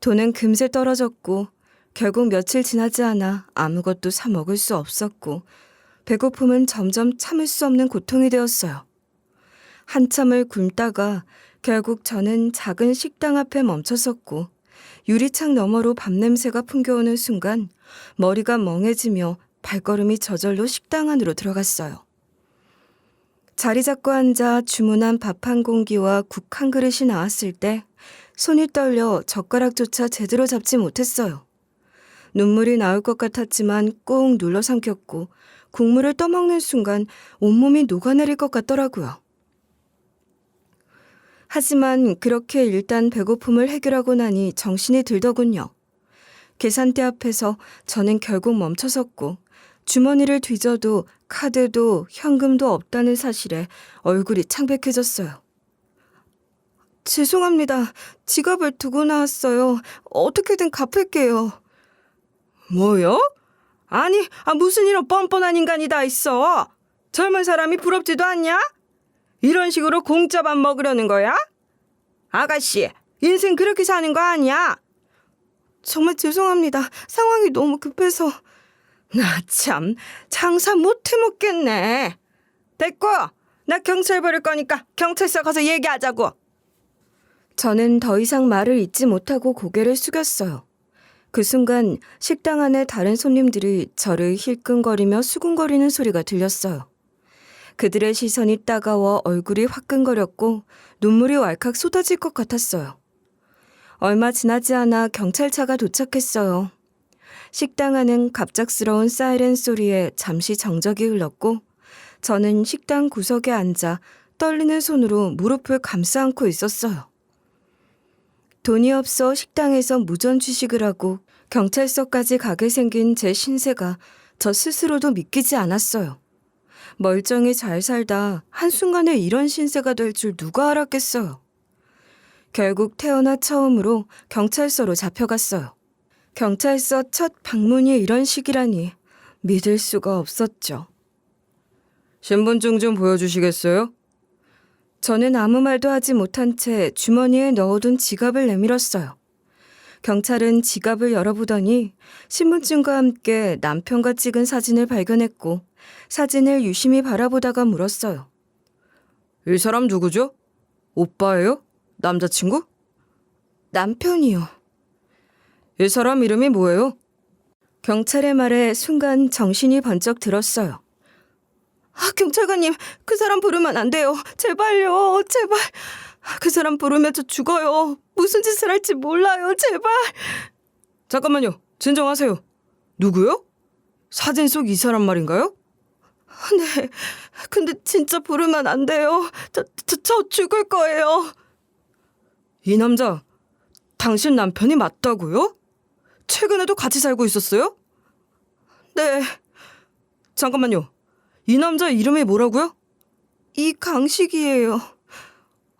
돈은 금세 떨어졌고 결국 며칠 지나지 않아 아무것도 사 먹을 수 없었고 배고픔은 점점 참을 수 없는 고통이 되었어요. 한참을 굶다가 결국 저는 작은 식당 앞에 멈춰섰고 유리창 너머로 밥 냄새가 풍겨오는 순간 머리가 멍해지며 발걸음이 저절로 식당 안으로 들어갔어요. 자리 잡고 앉아 주문한 밥 한 공기와 국 한 그릇이 나왔을 때 손이 떨려 젓가락조차 제대로 잡지 못했어요. 눈물이 나올 것 같았지만 꾹 눌러 삼켰고 국물을 떠먹는 순간 온몸이 녹아내릴 것 같더라고요. 하지만 그렇게 일단 배고픔을 해결하고 나니 정신이 들더군요. 계산대 앞에서 저는 결국 멈춰섰고 주머니를 뒤져도 카드도 현금도 없다는 사실에 얼굴이 창백해졌어요. 죄송합니다. 지갑을 두고 나왔어요. 어떻게든 갚을게요. 뭐요? 아니, 무슨 이런 뻔뻔한 인간이 다 있어? 젊은 사람이 부럽지도 않냐? 이런 식으로 공짜 밥 먹으려는 거야? 아가씨, 인생 그렇게 사는 거 아니야? 정말 죄송합니다. 상황이 너무 급해서. 나 참, 장사 못 해먹겠네. 됐고, 나 경찰 부를 거니까 경찰서 가서 얘기하자고. 저는 더 이상 말을 잇지 못하고 고개를 숙였어요. 그 순간 식당 안에 다른 손님들이 저를 힐끔거리며 수군거리는 소리가 들렸어요. 그들의 시선이 따가워 얼굴이 화끈거렸고 눈물이 왈칵 쏟아질 것 같았어요. 얼마 지나지 않아 경찰차가 도착했어요. 식당 안은 갑작스러운 사이렌 소리에 잠시 정적이 흘렀고 저는 식당 구석에 앉아 떨리는 손으로 무릎을 감싸 안고 있었어요. 돈이 없어 식당에서 무전 취식을 하고 경찰서까지 가게 생긴 제 신세가 저 스스로도 믿기지 않았어요. 멀쩡히 잘 살다 한순간에 이런 신세가 될 줄 누가 알았겠어요. 결국 태어나 처음으로 경찰서로 잡혀갔어요. 경찰서 첫 방문이 이런 식이라니 믿을 수가 없었죠. 신분증 좀 보여주시겠어요? 저는 아무 말도 하지 못한 채 주머니에 넣어둔 지갑을 내밀었어요. 경찰은 지갑을 열어보더니 신분증과 함께 남편과 찍은 사진을 발견했고 사진을 유심히 바라보다가 물었어요. 이 사람 누구죠? 오빠예요? 남자친구? 남편이요. 이 사람 이름이 뭐예요? 경찰의 말에 순간 정신이 번쩍 들었어요. 경찰관님, 그 사람 부르면 안 돼요. 제발요, 제발. 그 사람 부르면 저 죽어요. 무슨 짓을 할지 몰라요, 제발. 잠깐만요. 진정하세요. 누구요? 사진 속 이 사람 말인가요? 네, 근데 진짜 부르면 안 돼요. 저 죽을 거예요. 이 남자, 당신 남편이 맞다고요? 최근에도 같이 살고 있었어요? 네, 잠깐만요. 이 남자 이름이 뭐라고요? 이강식이에요.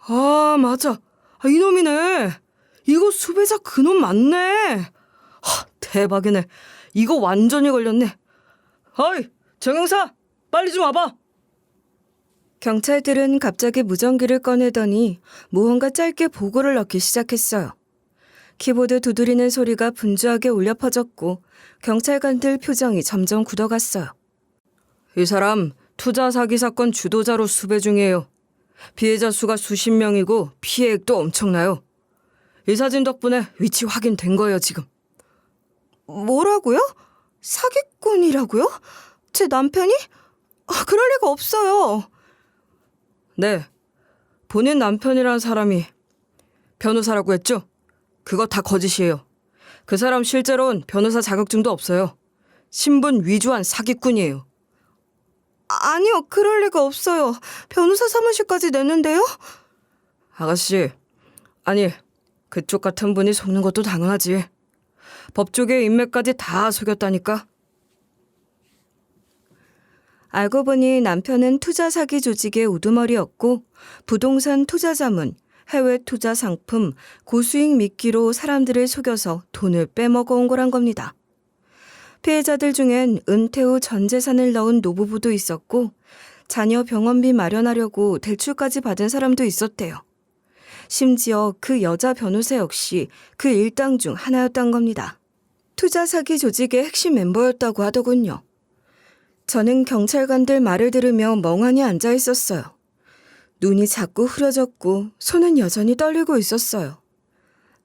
아, 맞아. 이놈이네. 이거 수배자 그놈 맞네. 대박이네. 이거 완전히 걸렸네. 어이, 정형사, 빨리 좀 와봐. 경찰들은 갑자기 무전기를 꺼내더니 무언가 짧게 보고를 넣기 시작했어요. 키보드 두드리는 소리가 분주하게 울려 퍼졌고 경찰관들 표정이 점점 굳어갔어요. 이 사람 투자 사기 사건 주도자로 수배 중이에요. 피해자 수가 수십 명이고 피해액도 엄청나요. 이 사진 덕분에 위치 확인된 거예요, 지금. 뭐라고요? 사기꾼이라고요? 제 남편이? 그럴 리가 없어요. 네. 본인 남편이란 사람이 변호사라고 했죠? 그거 다 거짓이에요. 그 사람 실제로는 변호사 자격증도 없어요. 신분 위조한 사기꾼이에요. 아니요, 그럴 리가 없어요. 변호사 사무실까지 냈는데요? 아가씨, 아니 그쪽 같은 분이 속는 것도 당연하지. 법조계 인맥까지 다 속였다니까. 알고 보니 남편은 투자 사기 조직의 우두머리였고 부동산 투자 자문, 해외 투자 상품, 고수익 미끼로 사람들을 속여서 돈을 빼먹어온 거란 겁니다. 피해자들 중엔 은퇴 후 전 재산을 넣은 노부부도 있었고 자녀 병원비 마련하려고 대출까지 받은 사람도 있었대요. 심지어 그 여자 변호사 역시 그 일당 중 하나였던 겁니다. 투자 사기 조직의 핵심 멤버였다고 하더군요. 저는 경찰관들 말을 들으며 멍하니 앉아 있었어요. 눈이 자꾸 흐려졌고 손은 여전히 떨리고 있었어요.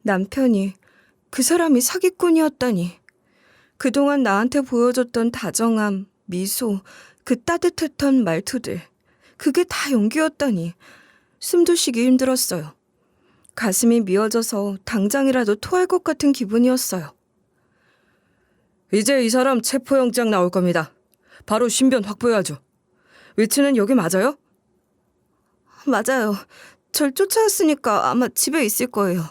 남편이 그 사람이 사기꾼이었다니. 그동안 나한테 보여줬던 다정함, 미소, 그 따뜻했던 말투들. 그게 다 연기였다니. 숨도 쉬기 힘들었어요. 가슴이 미어져서 당장이라도 토할 것 같은 기분이었어요. 이제 이 사람 체포영장 나올 겁니다. 바로 신변 확보해야죠. 위치는 여기 맞아요? 맞아요. 절 쫓아왔으니까 아마 집에 있을 거예요.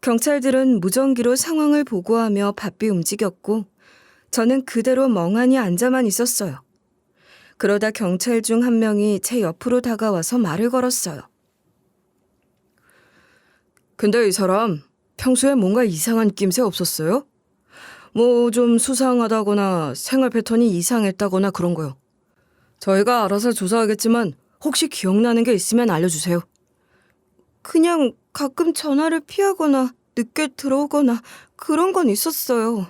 경찰들은 무전기로 상황을 보고하며 바삐 움직였고 저는 그대로 멍하니 앉아만 있었어요. 그러다 경찰 중 한 명이 제 옆으로 다가와서 말을 걸었어요. 근데 이 사람 평소에 뭔가 이상한 낌새 없었어요? 뭐 좀 수상하다거나 생활 패턴이 이상했다거나 그런 거요. 저희가 알아서 조사하겠지만 혹시 기억나는 게 있으면 알려주세요. 그냥 가끔 전화를 피하거나 늦게 들어오거나 그런 건 있었어요.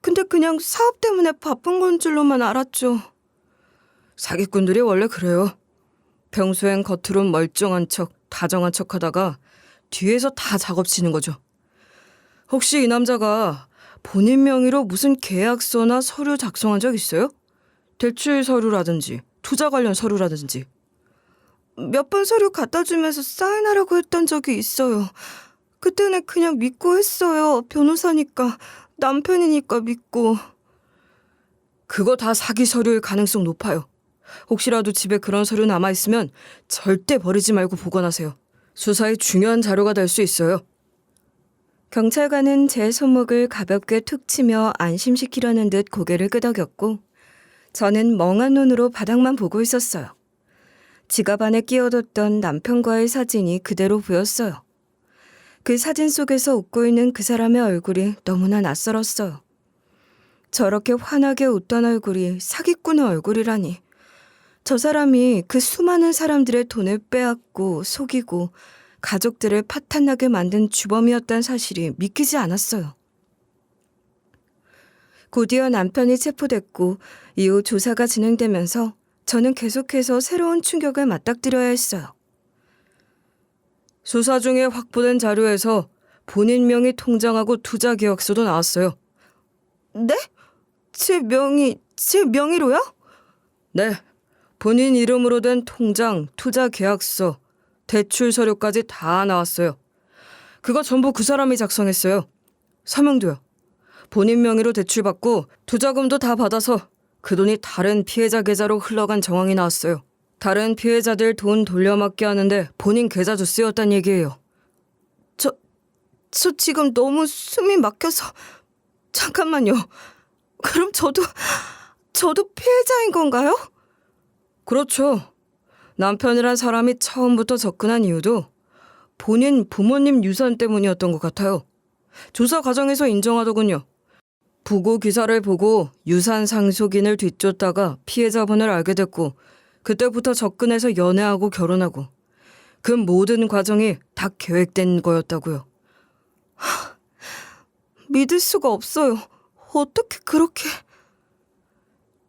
근데 그냥 사업 때문에 바쁜 건 줄로만 알았죠. 사기꾼들이 원래 그래요. 평소엔 겉으론 멀쩡한 척, 다정한 척 하다가 뒤에서 다 작업치는 거죠. 혹시 이 남자가 본인 명의로 무슨 계약서나 서류 작성한 적 있어요? 대출 서류라든지 투자 관련 서류라든지. 몇 번 서류 갖다 주면서 사인하라고 했던 적이 있어요. 그때는 그냥 믿고 했어요. 변호사니까, 남편이니까 믿고. 그거 다 사기 서류일 가능성 높아요. 혹시라도 집에 그런 서류 남아있으면 절대 버리지 말고 보관하세요. 수사에 중요한 자료가 될 수 있어요. 경찰관은 제 손목을 가볍게 툭 치며 안심시키려는 듯 고개를 끄덕였고 저는 멍한 눈으로 바닥만 보고 있었어요. 지갑 안에 끼워뒀던 남편과의 사진이 그대로 보였어요. 그 사진 속에서 웃고 있는 그 사람의 얼굴이 너무나 낯설었어요. 저렇게 환하게 웃던 얼굴이 사기꾼의 얼굴이라니. 저 사람이 그 수많은 사람들의 돈을 빼앗고 속이고 가족들을 파탄나게 만든 주범이었다는 사실이 믿기지 않았어요. 곧이어 남편이 체포됐고 이후 조사가 진행되면서 저는 계속해서 새로운 충격을 맞닥뜨려야 했어요. 수사 중에 확보된 자료에서 본인 명의 통장하고 투자 계약서도 나왔어요. 네? 제 명의로요? 네, 본인 이름으로 된 통장, 투자 계약서, 대출 서류까지 다 나왔어요. 그거 전부 그 사람이 작성했어요. 서명도요. 본인 명의로 대출받고 투자금도 다 받아서 그 돈이 다른 피해자 계좌로 흘러간 정황이 나왔어요. 다른 피해자들 돈 돌려막기 하는데 본인 계좌도 쓰였단 얘기예요. 저 지금 너무 숨이 막혀서. 잠깐만요. 그럼 저도 피해자인 건가요? 그렇죠. 남편이란 사람이 처음부터 접근한 이유도 본인 부모님 유산 때문이었던 것 같아요. 조사 과정에서 인정하더군요. 부고 기사를 보고 유산 상속인을 뒤쫓다가 피해자분을 알게 됐고 그때부터 접근해서 연애하고 결혼하고 그 모든 과정이 다 계획된 거였다고요. 믿을 수가 없어요. 어떻게 그렇게.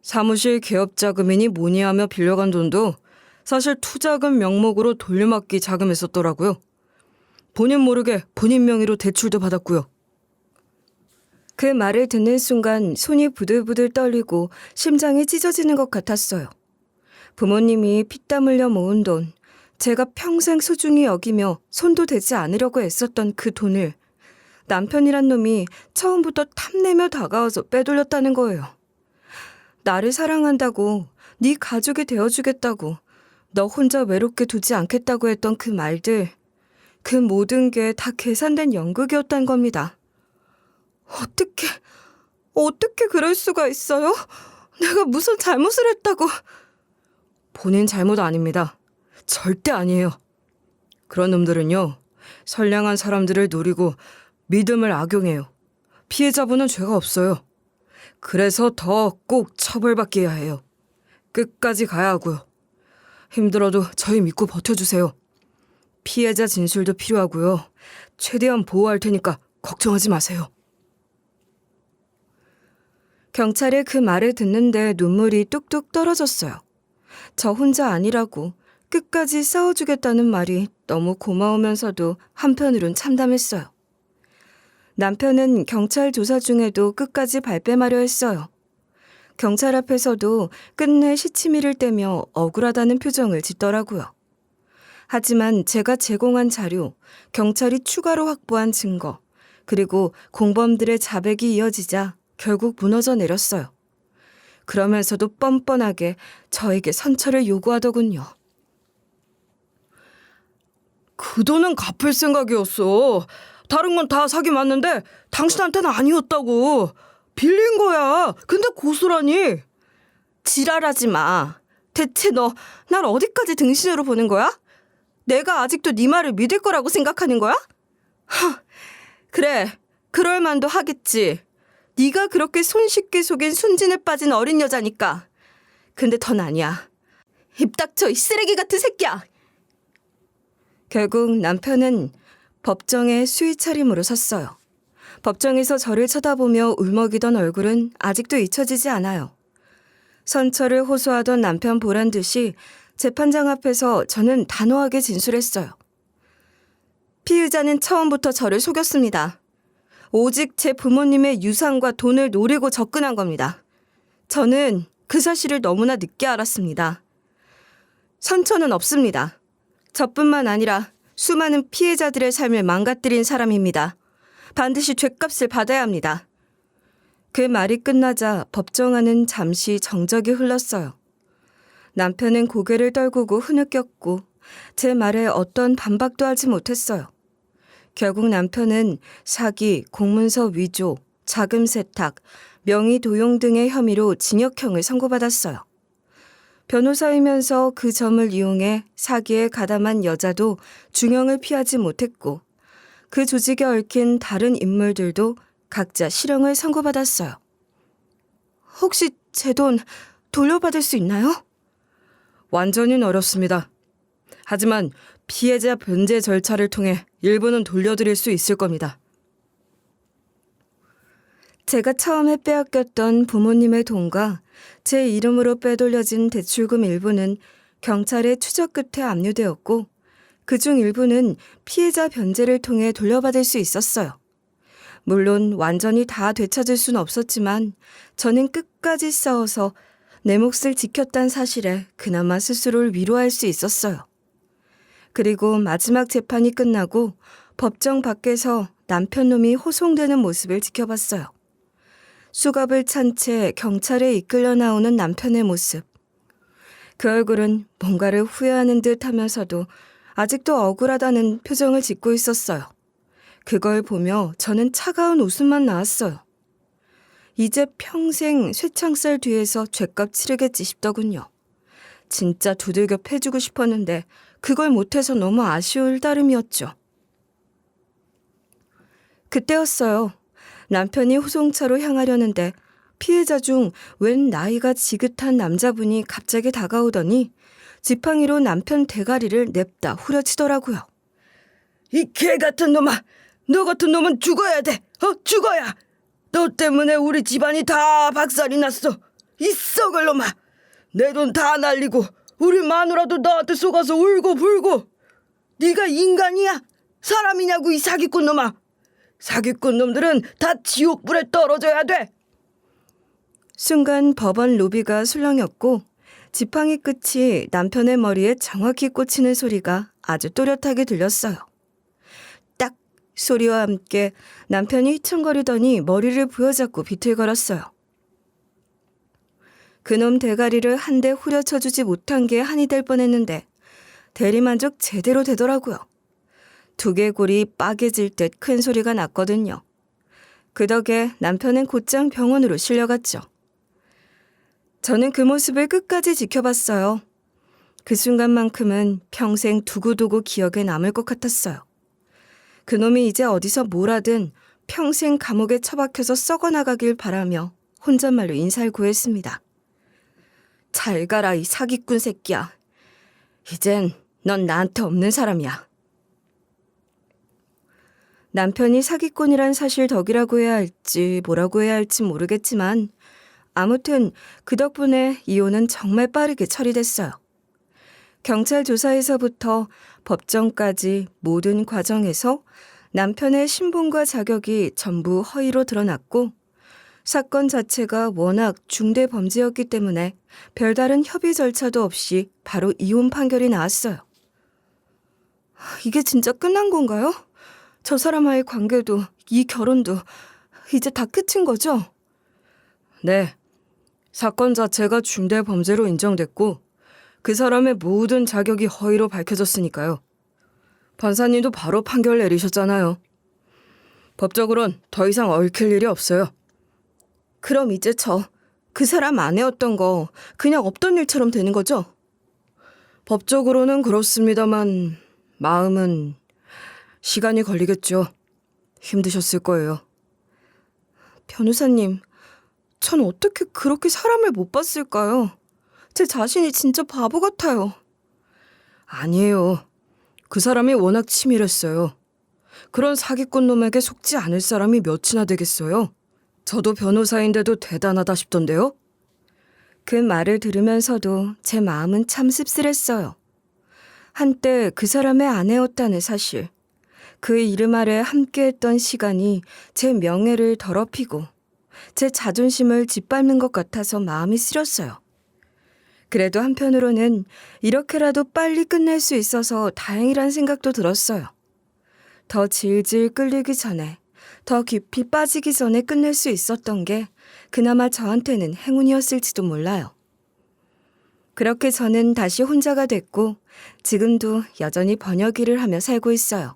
사무실 개업 자금이니 뭐니 하며 빌려간 돈도 사실 투자금 명목으로 돌려막기 자금했었더라고요. 본인 모르게 본인 명의로 대출도 받았고요. 그 말을 듣는 순간 손이 부들부들 떨리고 심장이 찢어지는 것 같았어요. 부모님이 피땀 흘려 모은 돈, 제가 평생 소중히 여기며 손도 대지 않으려고 애썼던 그 돈을 남편이란 놈이 처음부터 탐내며 다가와서 빼돌렸다는 거예요. 나를 사랑한다고, 네 가족이 되어주겠다고, 너 혼자 외롭게 두지 않겠다고 했던 그 말들, 그 모든 게 다 계산된 연극이었단 겁니다. 어떻게 그럴 수가 있어요? 내가 무슨 잘못을 했다고. 본인 잘못 아닙니다. 절대 아니에요. 그런 놈들은요, 선량한 사람들을 노리고 믿음을 악용해요. 피해자분은 죄가 없어요. 그래서 더 꼭 처벌받게 해야 해요. 끝까지 가야 하고요. 힘들어도 저희 믿고 버텨주세요. 피해자 진술도 필요하고요. 최대한 보호할 테니까 걱정하지 마세요. 경찰의 그 말을 듣는데 눈물이 뚝뚝 떨어졌어요. 저 혼자 아니라고 끝까지 싸워주겠다는 말이 너무 고마우면서도 한편으론 참담했어요. 남편은 경찰 조사 중에도 끝까지 발뺌하려 했어요. 경찰 앞에서도 끝내 시치미를 떼며 억울하다는 표정을 짓더라고요. 하지만 제가 제공한 자료, 경찰이 추가로 확보한 증거, 그리고 공범들의 자백이 이어지자 결국 무너져 내렸어요. 그러면서도 뻔뻔하게 저에게 선처를 요구하더군요. 그 돈은 갚을 생각이었어. 다른 건 다 사기 맞는데 당신한테는 아니었다고. 빌린 거야. 근데 고소라니. 지랄하지 마. 대체 너 날 어디까지 등신으로 보는 거야? 내가 아직도 네 말을 믿을 거라고 생각하는 거야? 그래, 그럴 만도 하겠지. 네가 그렇게 손쉽게 속인 순진에 빠진 어린 여자니까. 근데 넌 아니야. 입 닥쳐, 이 쓰레기 같은 새끼야. 결국 남편은 법정에 수위 차림으로 섰어요. 법정에서 저를 쳐다보며 울먹이던 얼굴은 아직도 잊혀지지 않아요. 선처를 호소하던 남편 보란 듯이 재판장 앞에서 저는 단호하게 진술했어요. 피의자는 처음부터 저를 속였습니다. 오직 제 부모님의 유산과 돈을 노리고 접근한 겁니다. 저는 그 사실을 너무나 늦게 알았습니다. 선처는 없습니다. 저뿐만 아니라 수많은 피해자들의 삶을 망가뜨린 사람입니다. 반드시 죗값을 받아야 합니다. 그 말이 끝나자 법정 안은 잠시 정적이 흘렀어요. 남편은 고개를 떨구고 흐느꼈고 제 말에 어떤 반박도 하지 못했어요. 결국 남편은 사기, 공문서 위조, 자금 세탁, 명의 도용 등의 혐의로 징역형을 선고받았어요. 변호사이면서 그 점을 이용해 사기에 가담한 여자도 중형을 피하지 못했고 그 조직에 얽힌 다른 인물들도 각자 실형을 선고받았어요. 혹시 제 돈 돌려받을 수 있나요? 완전히는 어렵습니다. 하지만 피해자 변제 절차를 통해 일부는 돌려드릴 수 있을 겁니다. 제가 처음에 빼앗겼던 부모님의 돈과 제 이름으로 빼돌려진 대출금 일부는 경찰의 추적 끝에 압류되었고 그중 일부는 피해자 변제를 통해 돌려받을 수 있었어요. 물론 완전히 다 되찾을 수는 없었지만 저는 끝까지 싸워서 내 몫을 지켰다는 사실에 그나마 스스로를 위로할 수 있었어요. 그리고 마지막 재판이 끝나고 법정 밖에서 남편 놈이 호송되는 모습을 지켜봤어요. 수갑을 찬 채 경찰에 이끌려 나오는 남편의 모습. 그 얼굴은 뭔가를 후회하는 듯 하면서도 아직도 억울하다는 표정을 짓고 있었어요. 그걸 보며 저는 차가운 웃음만 나왔어요. 이제 평생 쇠창살 뒤에서 죗값 치르겠지 싶더군요. 진짜 두들겨 패주고 싶었는데 그걸 못해서 너무 아쉬울 따름이었죠. 그때였어요. 남편이 호송차로 향하려는데 피해자 중 웬 나이가 지긋한 남자분이 갑자기 다가오더니 지팡이로 남편 대가리를 냅다 후려치더라고요. 이 개 같은 놈아! 너 같은 놈은 죽어야 돼! 죽어야! 너 때문에 우리 집안이 다 박살이 났어! 이 썩을 놈아! 내 돈 다 날리고 우리 마누라도 너한테 속아서 울고 불고! 네가 인간이야? 사람이냐고 이 사기꾼 놈아! 사기꾼 놈들은 다 지옥불에 떨어져야 돼! 순간 법원 로비가 술렁였고 지팡이 끝이 남편의 머리에 정확히 꽂히는 소리가 아주 또렷하게 들렸어요. 딱 소리와 함께 남편이 휘청거리더니 머리를 부여잡고 비틀거렸어요. 그놈 대가리를 한 대 후려쳐주지 못한 게 한이 될 뻔했는데 대리만족 제대로 되더라고요. 두개골이 빠개질 듯 큰 소리가 났거든요. 그 덕에 남편은 곧장 병원으로 실려갔죠. 저는 그 모습을 끝까지 지켜봤어요. 그 순간만큼은 평생 두고두고 기억에 남을 것 같았어요. 그놈이 이제 어디서 뭘 하든 평생 감옥에 처박혀서 썩어나가길 바라며 혼잣말로 인사를 구했습니다. 잘 가라 이 사기꾼 새끼야. 이젠 넌 나한테 없는 사람이야. 남편이 사기꾼이란 사실 덕이라고 해야 할지 뭐라고 해야 할지 모르겠지만 아무튼 그 덕분에 이혼은 정말 빠르게 처리됐어요. 경찰 조사에서부터 법정까지 모든 과정에서 남편의 신분과 자격이 전부 허위로 드러났고 사건 자체가 워낙 중대 범죄였기 때문에 별다른 협의 절차도 없이 바로 이혼 판결이 나왔어요. 이게 진짜 끝난 건가요? 저 사람과의 관계도 이 결혼도 이제 다 끝인 거죠? 네. 사건 자체가 중대 범죄로 인정됐고 그 사람의 모든 자격이 허위로 밝혀졌으니까요. 판사님도 바로 판결 내리셨잖아요. 법적으론 더 이상 얽힐 일이 없어요. 그럼 이제 저 그 사람 아내였던 거 그냥 없던 일처럼 되는 거죠? 법적으로는 그렇습니다만 마음은 시간이 걸리겠죠. 힘드셨을 거예요. 변호사님, 전 어떻게 그렇게 사람을 못 봤을까요? 제 자신이 진짜 바보 같아요. 아니에요. 그 사람이 워낙 치밀했어요. 그런 사기꾼 놈에게 속지 않을 사람이 몇이나 되겠어요. 저도 변호사인데도 대단하다 싶던데요. 그 말을 들으면서도 제 마음은 참 씁쓸했어요. 한때 그 사람의 아내였다는 사실, 그 이름 아래 함께했던 시간이 제 명예를 더럽히고 제 자존심을 짓밟는 것 같아서 마음이 쓰렸어요. 그래도 한편으로는 이렇게라도 빨리 끝낼 수 있어서 다행이란 생각도 들었어요. 더 질질 끌리기 전에, 더 깊이 빠지기 전에 끝낼 수 있었던 게 그나마 저한테는 행운이었을지도 몰라요. 그렇게 저는 다시 혼자가 됐고 지금도 여전히 번역 일을 하며 살고 있어요.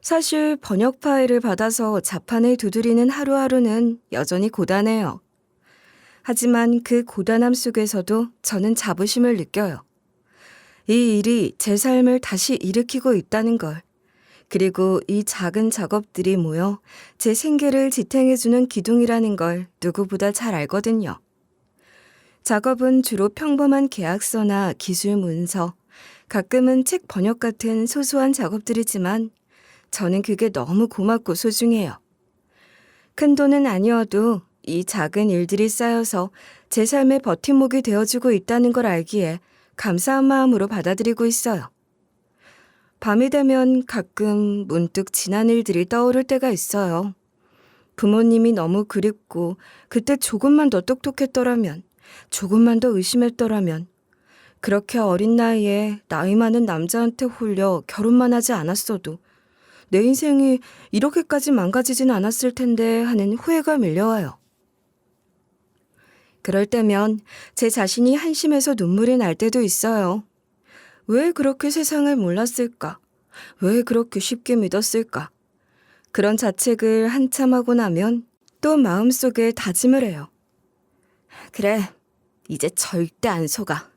사실 번역 파일을 받아서 자판을 두드리는 하루하루는 여전히 고단해요. 하지만 그 고단함 속에서도 저는 자부심을 느껴요. 이 일이 제 삶을 다시 일으키고 있다는 걸, 그리고 이 작은 작업들이 모여 제 생계를 지탱해주는 기둥이라는 걸 누구보다 잘 알거든요. 작업은 주로 평범한 계약서나 기술 문서, 가끔은 책 번역 같은 소소한 작업들이지만 저는 그게 너무 고맙고 소중해요. 큰 돈은 아니어도 이 작은 일들이 쌓여서 제 삶의 버팀목이 되어주고 있다는 걸 알기에 감사한 마음으로 받아들이고 있어요. 밤이 되면 가끔 문득 지난 일들이 떠오를 때가 있어요. 부모님이 너무 그립고 그때 조금만 더 똑똑했더라면, 조금만 더 의심했더라면, 그렇게 어린 나이에 나이 많은 남자한테 홀려 결혼만 하지 않았어도 내 인생이 이렇게까지 망가지진 않았을 텐데 하는 후회가 밀려와요. 그럴 때면 제 자신이 한심해서 눈물이 날 때도 있어요. 왜 그렇게 세상을 몰랐을까? 왜 그렇게 쉽게 믿었을까? 그런 자책을 한참 하고 나면 또 마음속에 다짐을 해요. 그래, 이제 절대 안 속아.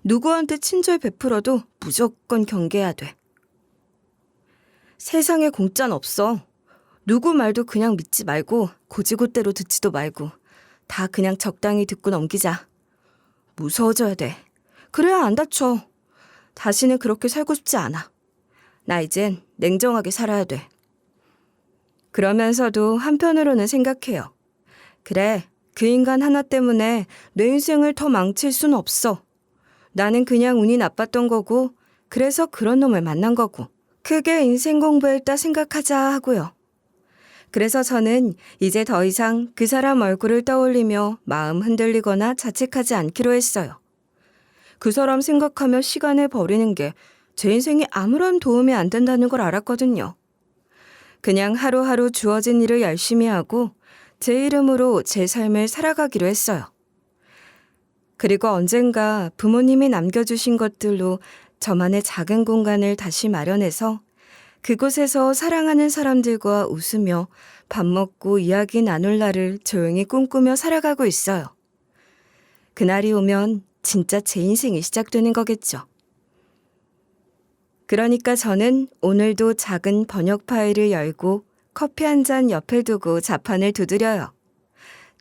누구한테 친절 베풀어도 무조건 경계해야 돼. 세상에 공짜는 없어. 누구 말도 그냥 믿지 말고 고지고대로 듣지도 말고 다 그냥 적당히 듣고 넘기자. 무서워져야 돼. 그래야 안 다쳐. 다시는 그렇게 살고 싶지 않아. 나 이젠 냉정하게 살아야 돼. 그러면서도 한편으로는 생각해요. 그래, 그 인간 하나 때문에 내 인생을 더 망칠 순 없어. 나는 그냥 운이 나빴던 거고 그래서 그런 놈을 만난 거고 크게 인생 공부했다 생각하자 하고요. 그래서 저는 이제 더 이상 그 사람 얼굴을 떠올리며 마음 흔들리거나 자책하지 않기로 했어요. 그 사람 생각하며 시간을 버리는 게 제 인생에 아무런 도움이 안 된다는 걸 알았거든요. 그냥 하루하루 주어진 일을 열심히 하고 제 이름으로 제 삶을 살아가기로 했어요. 그리고 언젠가 부모님이 남겨주신 것들로 저만의 작은 공간을 다시 마련해서 그곳에서 사랑하는 사람들과 웃으며 밥 먹고 이야기 나눌 날을 조용히 꿈꾸며 살아가고 있어요. 그날이 오면 진짜 제 인생이 시작되는 거겠죠. 그러니까 저는 오늘도 작은 번역 파일을 열고 커피 한 잔 옆에 두고 자판을 두드려요.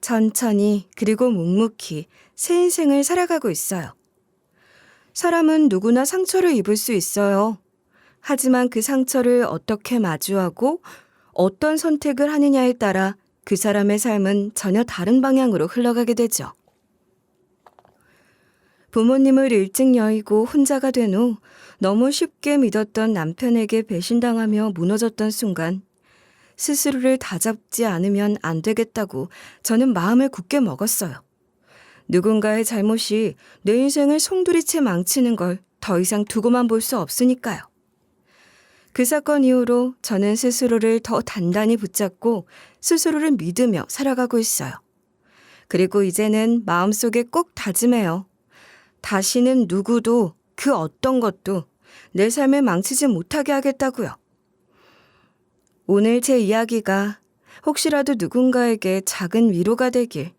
천천히 그리고 묵묵히 새 인생을 살아가고 있어요. 사람은 누구나 상처를 입을 수 있어요. 하지만 그 상처를 어떻게 마주하고 어떤 선택을 하느냐에 따라 그 사람의 삶은 전혀 다른 방향으로 흘러가게 되죠. 부모님을 일찍 여의고 혼자가 된 후 너무 쉽게 믿었던 남편에게 배신당하며 무너졌던 순간 스스로를 다잡지 않으면 안 되겠다고 저는 마음을 굳게 먹었어요. 누군가의 잘못이 내 인생을 송두리째 망치는 걸 더 이상 두고만 볼 수 없으니까요. 그 사건 이후로 저는 스스로를 더 단단히 붙잡고 스스로를 믿으며 살아가고 있어요. 그리고 이제는 마음속에 꼭 다짐해요. 다시는 누구도 그 어떤 것도 내 삶을 망치지 못하게 하겠다고요. 오늘 제 이야기가 혹시라도 누군가에게 작은 위로가 되길,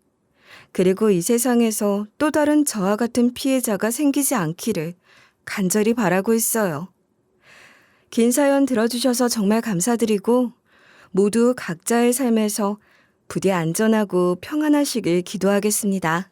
그리고 이 세상에서 또 다른 저와 같은 피해자가 생기지 않기를 간절히 바라고 있어요. 긴 사연 들어주셔서 정말 감사드리고 모두 각자의 삶에서 부디 안전하고 평안하시길 기도하겠습니다.